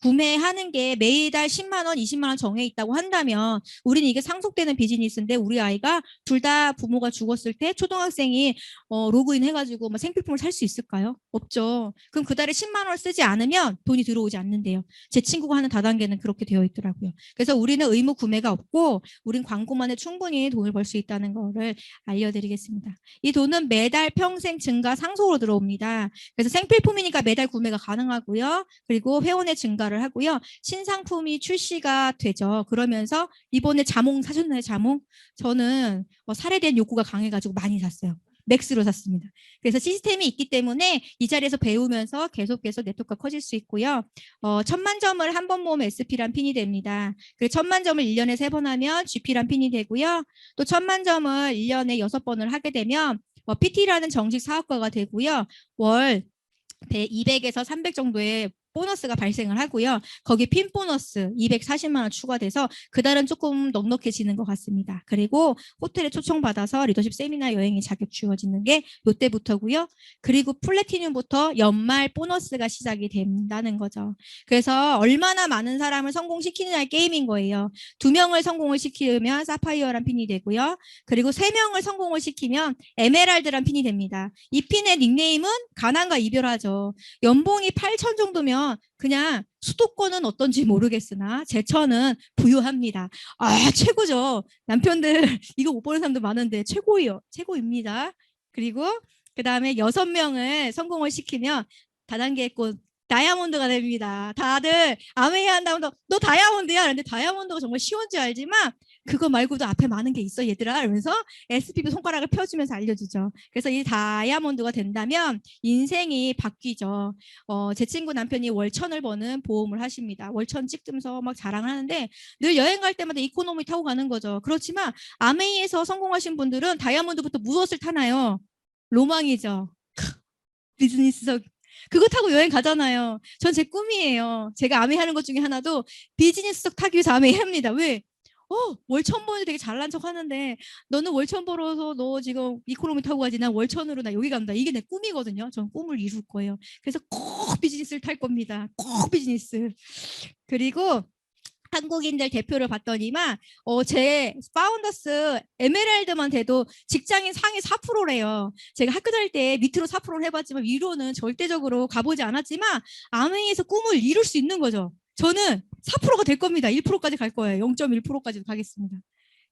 구매하는 게 매달 10만 원, 20만 원 정해 있다고 한다면 우리는 이게 상속되는 비즈니스인데 우리 아이가 둘 다 부모가 죽었을 때 초등학생이 로그인 해가지고 뭐 생필품을 살 수 있을까요? 없죠. 그럼 그 달에 10만 원을 쓰지 않으면 돈이 들어오지 않는데요. 제 친구가 하는 다단계는 그렇게 되어 있더라고요. 그래서 우리는 의무 구매가 없고 우린 광고만 해 충분히 돈을 벌 수 있다는 거를 알려드리겠습니다. 이 돈은 매달 평생 증가 상속으로 들어옵니다. 그래서 생필품이니까 매달 구매가 가능하고요. 그리고 회원의 증가를 하고요. 신상품이 출시가 되죠. 그러면서 이번에 자몽 사셨나요? 자몽? 저는 살에 대한 욕구가 강해가지고 많이 샀어요. 맥스로 샀습니다. 그래서 시스템이 있기 때문에 이 자리에서 배우면서 계속해서 네트워크가 커질 수 있고요. 1000만 점을 한 번 모으면 SP란 핀이 됩니다. 그리고 1000만 점을 1년에 3번 하면 GP란 핀이 되고요. 또 1000만 점을 1년에 6번을 하게 되면 PT라는 정식 사업가가 되고요. 월 200에서 300 정도의 보너스가 발생을 하고요. 거기 핀 보너스 240만 원 추가돼서 그달은 조금 넉넉해지는 것 같습니다. 그리고 호텔에 초청받아서 리더십 세미나 여행이 자격 주어지는 게 이때부터고요. 그리고 플래티늄부터 연말 보너스가 시작이 된다는 거죠. 그래서 얼마나 많은 사람을 성공시키느냐의 게임인 거예요. 2명을 성공을 시키면 사파이어란 핀이 되고요. 그리고 3명을 성공을 시키면 에메랄드란 핀이 됩니다. 이 핀의 닉네임은 가난과 이별하죠. 연봉이 8천 정도면 그냥 수도권은 어떤지 모르겠으나 제천은 부유합니다. 아, 최고죠. 남편들 이거 못 보는 사람도 많은데 최고입니다. 그리고 그 다음에 6명을 성공을 시키면 다단계 꽃 다이아몬드가 됩니다. 다들 아메이 한다면 너 다이아몬드야. 그런데 다이아몬드가 정말 쉬운 줄 알지만 그거 말고도 앞에 많은 게 있어 얘들아. 이러면서 SPB 손가락을 펴주면서 알려주죠. 그래서 이 다이아몬드가 된다면 인생이 바뀌죠. 제 친구 남편이 월 1,000을 버는 보험을 하십니다. 월 1,000 찍으면서 막 자랑을 하는데 늘 여행 갈 때마다 이코노미 타고 가는 거죠. 그렇지만 아메이에서 성공하신 분들은 다이아몬드부터 무엇을 타나요? 로망이죠. 비즈니스적 그거 타고 여행 가잖아요. 전 제 꿈이에요. 제가 아메이 하는 것 중에 하나도 비즈니스석 타기 위해서 아메이 합니다. 왜? 월천 번이 되게 잘난 척 하는데 너는 월천 벌어서 너 지금 이코노미 타고 가지 난 월천으로 나 여기 간다. 이게 내 꿈이거든요. 전 꿈을 이룰 거예요. 그래서 꼭 비즈니스를 탈 겁니다. 꼭 비즈니스. 그리고 한국인들 대표를 봤더니만 제 파운더스 에메랄드만 돼도 직장인 상위 4%래요. 제가 학교 다닐 때 밑으로 4%를 해봤지만 위로는 절대적으로 가보지 않았지만 아메이에서 꿈을 이룰 수 있는 거죠. 저는 4%가 될 겁니다. 1%까지 갈 거예요. 0.1%까지 가겠습니다.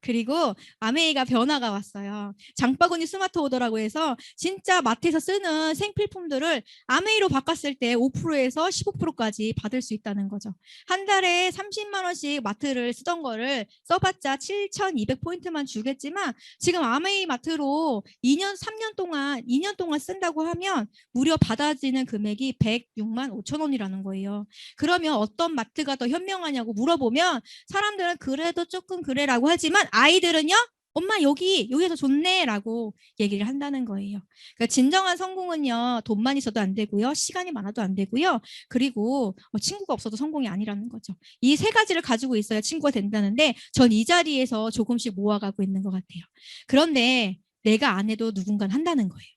그리고 아메이가 변화가 왔어요. 장바구니 스마트 오더라고 해서 진짜 마트에서 쓰는 생필품들을 아메이로 바꿨을 때 5%에서 15%까지 받을 수 있다는 거죠. 한 달에 30만 원씩 마트를 쓰던 거를 써봤자 7,200포인트만 주겠지만 지금 아메이 마트로 3년 동안 쓴다고 하면 무려 받아지는 금액이 106만 5천 원이라는 거예요. 그러면 어떤 마트가 더 현명하냐고 물어보면 사람들은 그래도 조금 그래라고 하지만 아이들은요, 엄마 여기가 더 좋네 라고 얘기를 한다는 거예요. 그러니까 진정한 성공은요, 돈만 있어도 안 되고요, 시간이 많아도 안 되고요, 그리고 친구가 없어도 성공이 아니라는 거죠. 이 세 가지를 가지고 있어야 친구가 된다는데 전 이 자리에서 조금씩 모아가고 있는 것 같아요. 그런데 내가 안 해도 누군가는 한다는 거예요.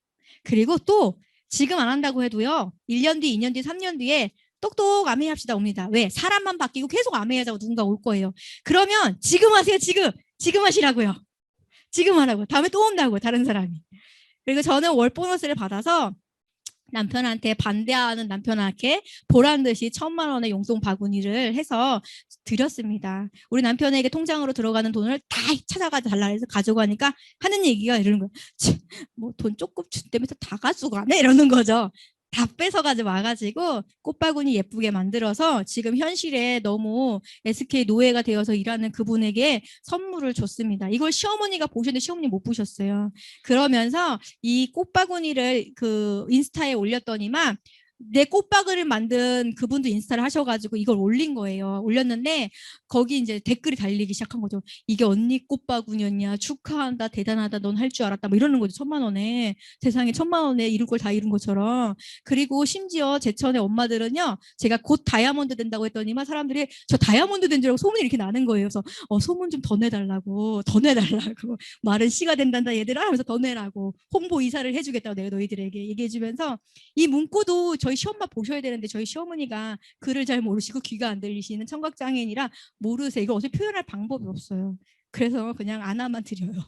그리고 또 지금 안 한다고 해도요, 1년 뒤, 2년 뒤, 3년 뒤에 똑똑 아메이 합시다 옵니다. 왜? 사람만 바뀌고 계속 아메이 하자고 누군가 올 거예요. 그러면 지금 하세요. 지금 하시라고요. 지금 하라고. 다음에 또 온다고 다른 사람이. 그리고 저는 월 보너스를 받아서 남편한테 반대하는 남편한테 보란 듯이 1,000만 원의 용돈 바구니를 해서 드렸습니다. 우리 남편에게 통장으로 들어가는 돈을 다 찾아가 달라 해서 가져가니까 하는 얘기가 이러는 거예요. 뭐 돈 조금 준다면서 다 가져가네 이러는 거죠. 다 뺏어가지고 와가지고 꽃바구니 예쁘게 만들어서 지금 현실에 너무 SK 노예가 되어서 일하는 그분에게 선물을 줬습니다. 이걸 시어머니가 보셨는데 시어머니 못 보셨어요. 그러면서 이 꽃바구니를 그 인스타에 올렸더니만 내 꽃바구니를 만든 그분도 인스타를 하셔가지고 이걸 올린 거예요. 올렸는데 거기 이제 댓글이 달리기 시작한 거죠. 이게 언니 꽃바구니였냐, 축하한다, 대단하다, 넌 할 줄 알았다, 뭐 이러는 거죠. 1,000만 원에 세상에 1,000만 원에 이룰 걸 다 이룬 것처럼. 그리고 심지어 제천의 엄마들은요, 제가 곧 다이아몬드 된다고 했더니만 사람들이 저 다이아몬드 된 줄 알고 소문이 이렇게 나는 거예요. 그래서 소문 좀 더 내달라고 말은 씨가 된단다 얘들아 하면서 더 내라고 홍보 이사를 해주겠다고 내가 너희들에게 얘기해주면서 이 문구도 저희 시엄마 보셔야 되는데 저희 시어머니가 글을 잘 모르시고 귀가 안 들리시는 청각장애인이라 모르세요. 이걸 어떻게 표현할 방법이 없어요. 그래서 그냥 하나만 드려요.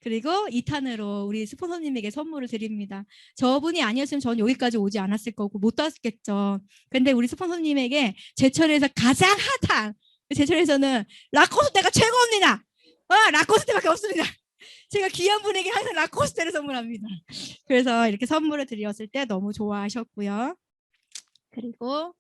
그리고 2탄으로 우리 스폰서님에게 선물을 드립니다. 저분이 아니었으면 저는 여기까지 오지 않았을 거고 못 왔겠죠. 근데 우리 스폰서님에게 제철에서 가장 핫한, 제철에서는 라코스테가 최고입니다. 라코스테밖에 없습니다. 제가 귀한 분에게 항상 라코스테를 선물합니다. 그래서 이렇게 선물을 드렸을 때 너무 좋아하셨고요. 그리고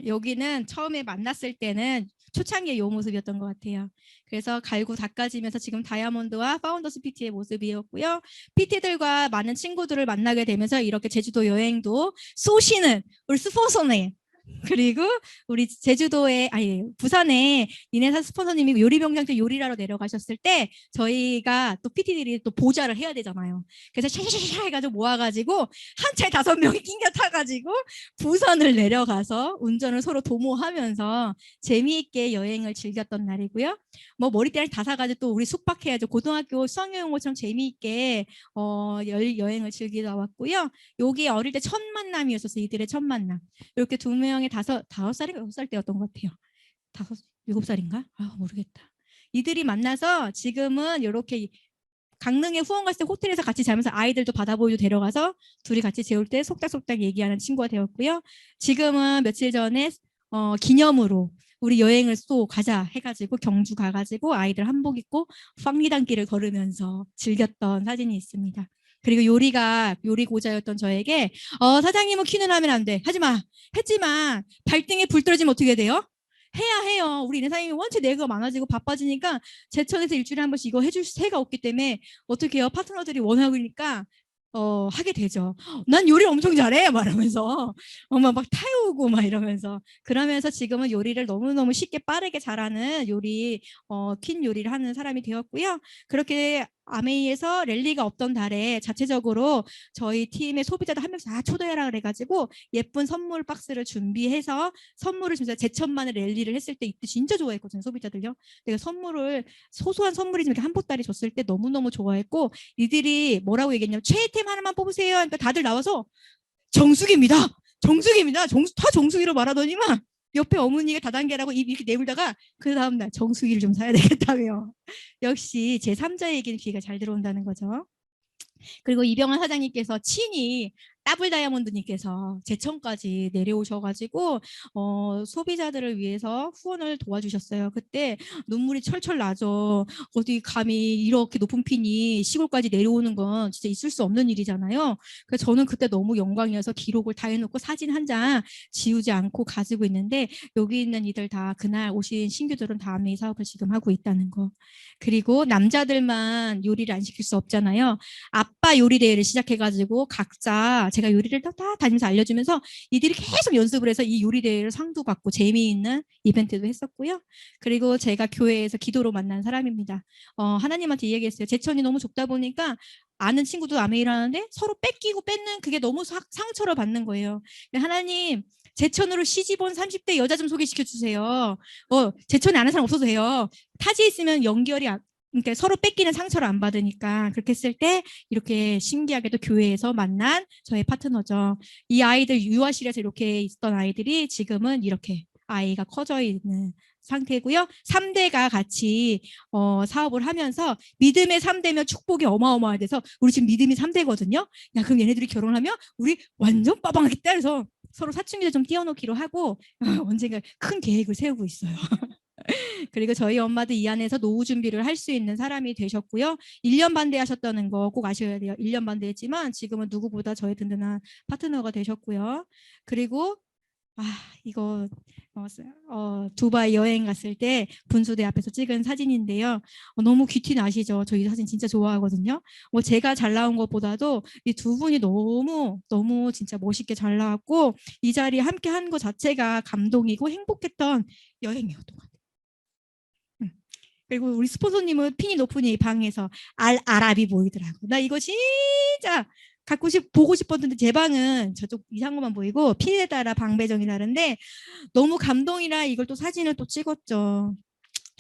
여기는 처음에 만났을 때는 초창기의 요 모습이었던 것 같아요. 그래서 갈고 닦아지면서 지금 다이아몬드와 파운더스 PT의 모습이었고요. PT들과 많은 친구들을 만나게 되면서 이렇게 제주도 여행도 쏘시는 우리 스폰서님, 그리고 우리 부산에 니네사 스폰서님이 요리병장때 요리하러 내려가셨을 때 저희가 또 PT들이 또 보좌를 해야 되잖아요. 그래서 샤샤샤 해가지고 모아가지고 한 차에 5명이 낑겨 타가지고 부산을 내려가서 운전을 서로 도모하면서 재미있게 여행을 즐겼던 날이고요. 뭐 머리띠를 다 사가지고 또 우리 숙박해야죠. 고등학교 수학여행처럼 재미있게 여행을 즐기다 왔고요. 여기 어릴 때 첫 만남이었었어요. 이들의 첫 만남. 이렇게 2명의 5살인가 6살 때였던 것 같아요. 7살인가? 모르겠다. 이들이 만나서 지금은 이렇게 강릉에 후원 갔을 때 호텔에서 같이 자면서 아이들도 바다보이도 데려가서 둘이 같이 재울 때 속닥속닥 얘기하는 친구가 되었고요. 지금은 며칠 전에 기념으로 우리 여행을 또 가자 해가지고 경주 가가지고 아이들 한복 입고 황리단길을 걸으면서 즐겼던 사진이 있습니다. 그리고 요리 고자였던 저에게 사장님은 키는 하면 안 돼. 하지마. 했지만 발등에 불 떨어지면 어떻게 돼요? 해야 해요. 우리 사장님이 원체 내가 많아지고 바빠지니까 제천에서 일주일에 한 번씩 이거 해줄 새가 없기 때문에 어떻게 해요? 파트너들이 원하니까 하게 되죠. 난 요리 엄청 잘해 말하면서 엄마 막 타오고 막 이러면서, 그러면서 지금은 요리를 너무너무 쉽게 빠르게 잘하는 퀸 요리를 하는 사람이 되었고요. 그렇게 아메이에서 랠리가 없던 달에 자체적으로 저희 팀의 소비자들 한 명씩 다 초대하라 그래가지고 예쁜 선물 박스를 준비해서 선물을 준비해서 제천만의 랠리를 했을 때 이때 진짜 좋아했거든요. 소비자들요. 내가 선물을 소소한 선물이지만 이렇게 한 보따리 줬을 때 너무너무 좋아했고 이들이 뭐라고 얘기했냐면 최애템 하나만 뽑으세요. 그러니까 다들 나와서 정수기입니다. 정수기입니다. 다 정수기로 말하더니만 옆에 어머니가 다단계라고 입 이렇게 내물다가 그 다음날 정수기를 좀 사야 되겠다며. 역시 제3자 얘기는 귀가 잘 들어온다는 거죠. 그리고 이병헌 사장님께서 친히 더블 다이아몬드님께서 제천까지 내려오셔가지고 소비자들을 위해서 후원을 도와주셨어요. 그때 눈물이 철철 나죠. 어디 감히 이렇게 높은 핀이 시골까지 내려오는 건 진짜 있을 수 없는 일이잖아요. 그래서 저는 그때 너무 영광이어서 기록을 다 해놓고 사진 한 장 지우지 않고 가지고 있는데 여기 있는 이들 다 그날 오신 신규들은 다음에 이 사업을 지금 하고 있다는 거. 그리고 남자들만 요리를 안 시킬 수 없잖아요. 아빠 요리 대회를 시작해가지고 각자 제가 요리를 다 다니면서 알려주면서 이들이 계속 연습을 해서 이 요리 대회를 상도 받고 재미있는 이벤트도 했었고요. 그리고 제가 교회에서 기도로 만난 사람입니다. 하나님한테 이야기했어요. 제천이 너무 좁다 보니까 아는 친구도 아메이를 하는데 서로 뺏기고 뺏는 그게 너무 상처를 받는 거예요. 하나님 제천으로 시집온 30대 여자 좀 소개시켜 주세요. 제천에 아는 사람 없어도 돼요. 타지에 있으면 연결이 그러니까 서로 뺏기는 상처를 안 받으니까 그렇게 했을 때 이렇게 신기하게도 교회에서 만난 저의 파트너죠. 이 아이들 유아실에서 이렇게 있던 아이들이 지금은 이렇게 아이가 커져 있는 상태고요. 3대가 같이 사업을 하면서 믿음의 3대면 축복이 어마어마해서 우리 지금 믿음이 3대거든요. 야 그럼 얘네들이 결혼하면 우리 완전 빠방하겠다 해서 서로 사춘기를 좀 띄워놓기로 하고 언젠가 큰 계획을 세우고 있어요. 그리고 저희 엄마도 이 안에서 노후 준비를 할 수 있는 사람이 되셨고요. 1년 반대하셨다는 거 꼭 아셔야 돼요. 1년 반대했지만 지금은 누구보다 저의 든든한 파트너가 되셨고요. 그리고 이거 두바이 여행 갔을 때 분수대 앞에서 찍은 사진인데요. 너무 귀티 나시죠? 저 이 사진 진짜 좋아하거든요. 제가 잘 나온 것보다도 이 두 분이 너무 진짜 멋있게 잘 나왔고 이 자리에 함께 한 것 자체가 감동이고 행복했던 여행이었던 것 같아요. 그리고 우리 스폰서님은 핀이 높으니 방에서 아랍이 보이더라고. 나 이거 진짜 보고 싶었는데 제 방은 저쪽 이상호만 보이고 핀에 따라 방 배정이 다른데 너무 감동이라 이걸 또 사진을 또 찍었죠.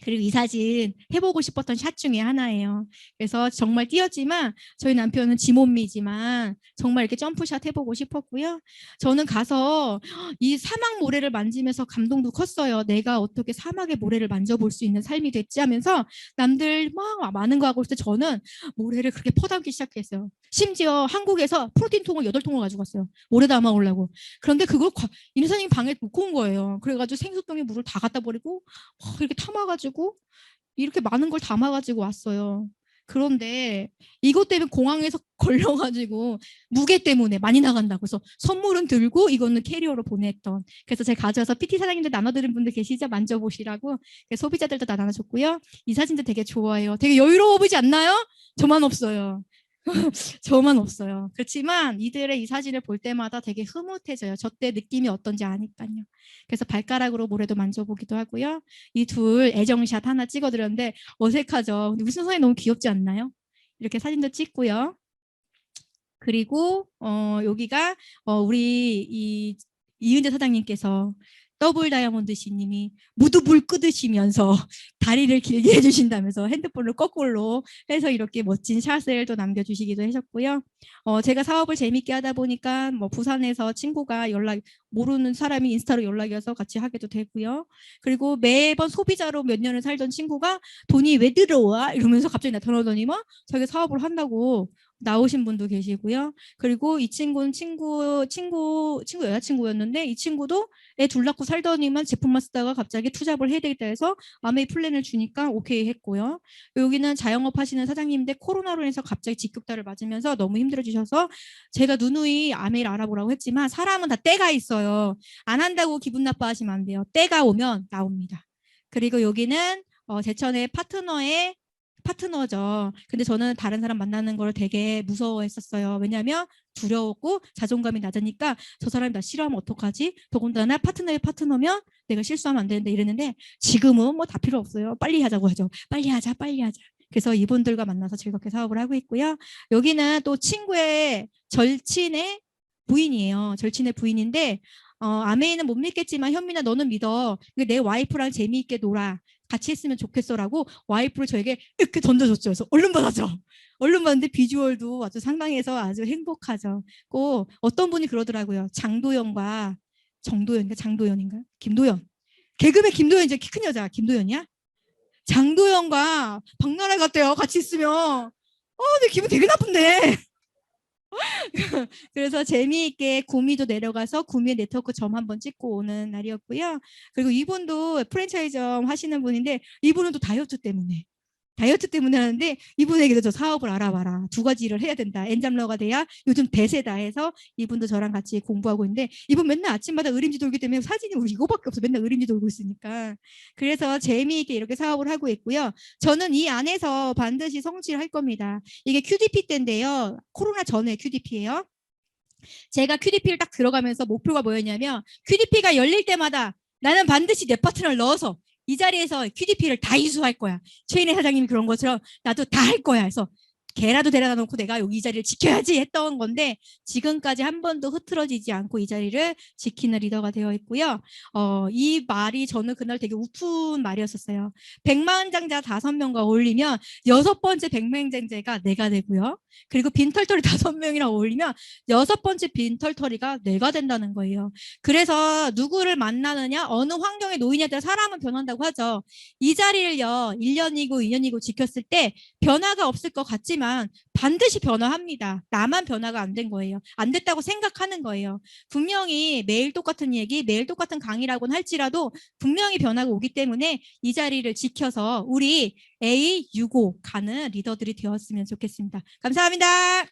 그리고 이 사진 해보고 싶었던 샷 중에 하나예요. 그래서 정말 뛰었지만 저희 남편은 지몸미지만 정말 이렇게 점프샷 해보고 싶었고요. 저는 가서 이 사막 모래를 만지면서 감동도 컸어요. 내가 어떻게 사막의 모래를 만져볼 수 있는 삶이 됐지 하면서 남들 막 많은 거 하고 있을 때 저는 모래를 그렇게 퍼담기 시작했어요. 심지어 한국에서 프로틴 통을 8통을 가지고 왔어요. 모래 담아오려고. 그런데 그걸 인사님 방에 놓고 온 거예요. 그래가지고 생수통에 물을 다 갖다 버리고 이렇게 담아가지고 이렇게 많은 걸 담아가지고 왔어요. 그런데 이것 때문에 공항에서 걸려가지고 무게 때문에 많이 나간다고 해서 선물은 들고 이거는 캐리어로 보냈던. 그래서 제가 가져와서 PT 사장님들 나눠드린 분들 계시죠? 만져보시라고. 소비자들도 다 나눠줬고요. 이 사진도 되게 좋아해요. 되게 여유로워 보이지 않나요? 저만 없어요. 저만 없어요. 그렇지만 이들의 이 사진을 볼 때마다 되게 흐뭇해져요. 저 때 느낌이 어떤지 아니까요. 그래서 발가락으로 모래도 만져보기도 하고요. 이 둘 애정샷 하나 찍어드렸는데 어색하죠. 근데 우리 선생님 너무 귀엽지 않나요? 이렇게 사진도 찍고요. 그리고 여기가 우리 이은재 사장님께서 더블 다이아몬드 씨님이 무드불 끄드시면서 다리를 길게 해주신다면서 핸드폰을 거꾸로 해서 이렇게 멋진 샷을 또 남겨주시기도 하셨고요. 제가 사업을 재밌게 하다 보니까 부산에서 친구가 모르는 사람이 인스타로 연락이 와서 같이 하게도 되고요. 그리고 매번 소비자로 몇 년을 살던 친구가 돈이 왜 들어와? 이러면서 갑자기 나타나더니 자기가 사업을 한다고 나오신 분도 계시고요. 그리고 이 친구는 친구 여자친구였는데 이 친구도 애 둘 낳고 살더니만 제품만 쓰다가 갑자기 투잡을 해야 되겠다 해서 아메이 플랜을 주니까 오케이 했고요. 여기는 자영업 하시는 사장님인데 코로나로 인해서 갑자기 직격탄을 맞으면서 너무 힘들어지셔서 제가 누누이 아메이를 알아보라고 했지만 사람은 다 때가 있어요. 안 한다고 기분 나빠하시면 안 돼요. 때가 오면 나옵니다. 그리고 여기는 제천의 파트너죠. 근데 저는 다른 사람 만나는 걸 되게 무서워했었어요. 왜냐하면 두려웠고 자존감이 낮으니까 저 사람이 나 싫어하면 어떡하지? 더군다나 파트너의 파트너면 내가 실수하면 안 되는데 이랬는데 지금은 다 필요 없어요. 빨리 하자고 하죠. 빨리 하자. 그래서 이분들과 만나서 즐겁게 사업을 하고 있고요. 여기는 또 친구의 절친의 부인이에요. 절친의 부인인데 아메이는 못 믿겠지만 현민아 너는 믿어. 내 와이프랑 재미있게 놀아. 같이 했으면 좋겠어라고 와이프를 저에게 이렇게 던져줬죠. 그래서 얼른 받아줘. 얼른 받는데 비주얼도 아주 상당해서 아주 행복하죠. 꼭 어떤 분이 그러더라고요. 장도연과 정도연인가 장도연인가 김도연. 개그맨 김도연 이제 키 큰 여자 김도연이야? 장도연과 박나래 같대요. 같이 있으면. 내 기분 되게 나쁜데. 그래서 재미있게 구미도 내려가서 구미 네트워크 점 한번 찍고 오는 날이었고요. 그리고 이분도 프랜차이점 하시는 분인데 이분은 또 다이어트 때문에 하는데 이분에게도 저 사업을 알아봐라. 두 가지 일을 해야 된다. 엔잡러가 돼야 요즘 대세다 해서 이분도 저랑 같이 공부하고 있는데 이분 맨날 아침마다 의림지 돌기 때문에 사진이 우리 이거밖에 없어. 맨날 의림지 돌고 있으니까. 그래서 재미있게 이렇게 사업을 하고 있고요. 저는 이 안에서 반드시 성취를 할 겁니다. 이게 QDP 때인데요. 코로나 전에 QDP예요. 제가 QDP를 딱 들어가면서 목표가 뭐였냐면 QDP가 열릴 때마다 나는 반드시 내 파트너를 넣어서 이 자리에서 QDP를 다 이수할 거야. 최인혜 사장님이 그런 것처럼 나도 다 할 거야. 해서 걔라도 데려다 놓고 내가 여기 이 자리를 지켜야지 했던 건데 지금까지 한 번도 흐트러지지 않고 이 자리를 지키는 리더가 되어 있고요. 이 말이 저는 그날 되게 우픈 말이었었어요. 100만장자 5명과 어울리면 6번째 100만장자가 내가 되고요. 그리고 빈털터리 5명이랑 어울리면 6번째 빈털터리가 내가 된다는 거예요. 그래서 누구를 만나느냐 어느 환경에 놓이냐에 따라 사람은 변한다고 하죠. 이 자리를요 1년이고 2년이고 지켰을 때 변화가 없을 것 같지만 반드시 변화합니다. 나만 변화가 안 된 거예요. 안 됐다고 생각하는 거예요. 분명히 매일 똑같은 얘기, 매일 똑같은 강의라고는 할지라도 분명히 변화가 오기 때문에 이 자리를 지켜서 우리 A65 가는 리더들이 되었으면 좋겠습니다. 감사합니다.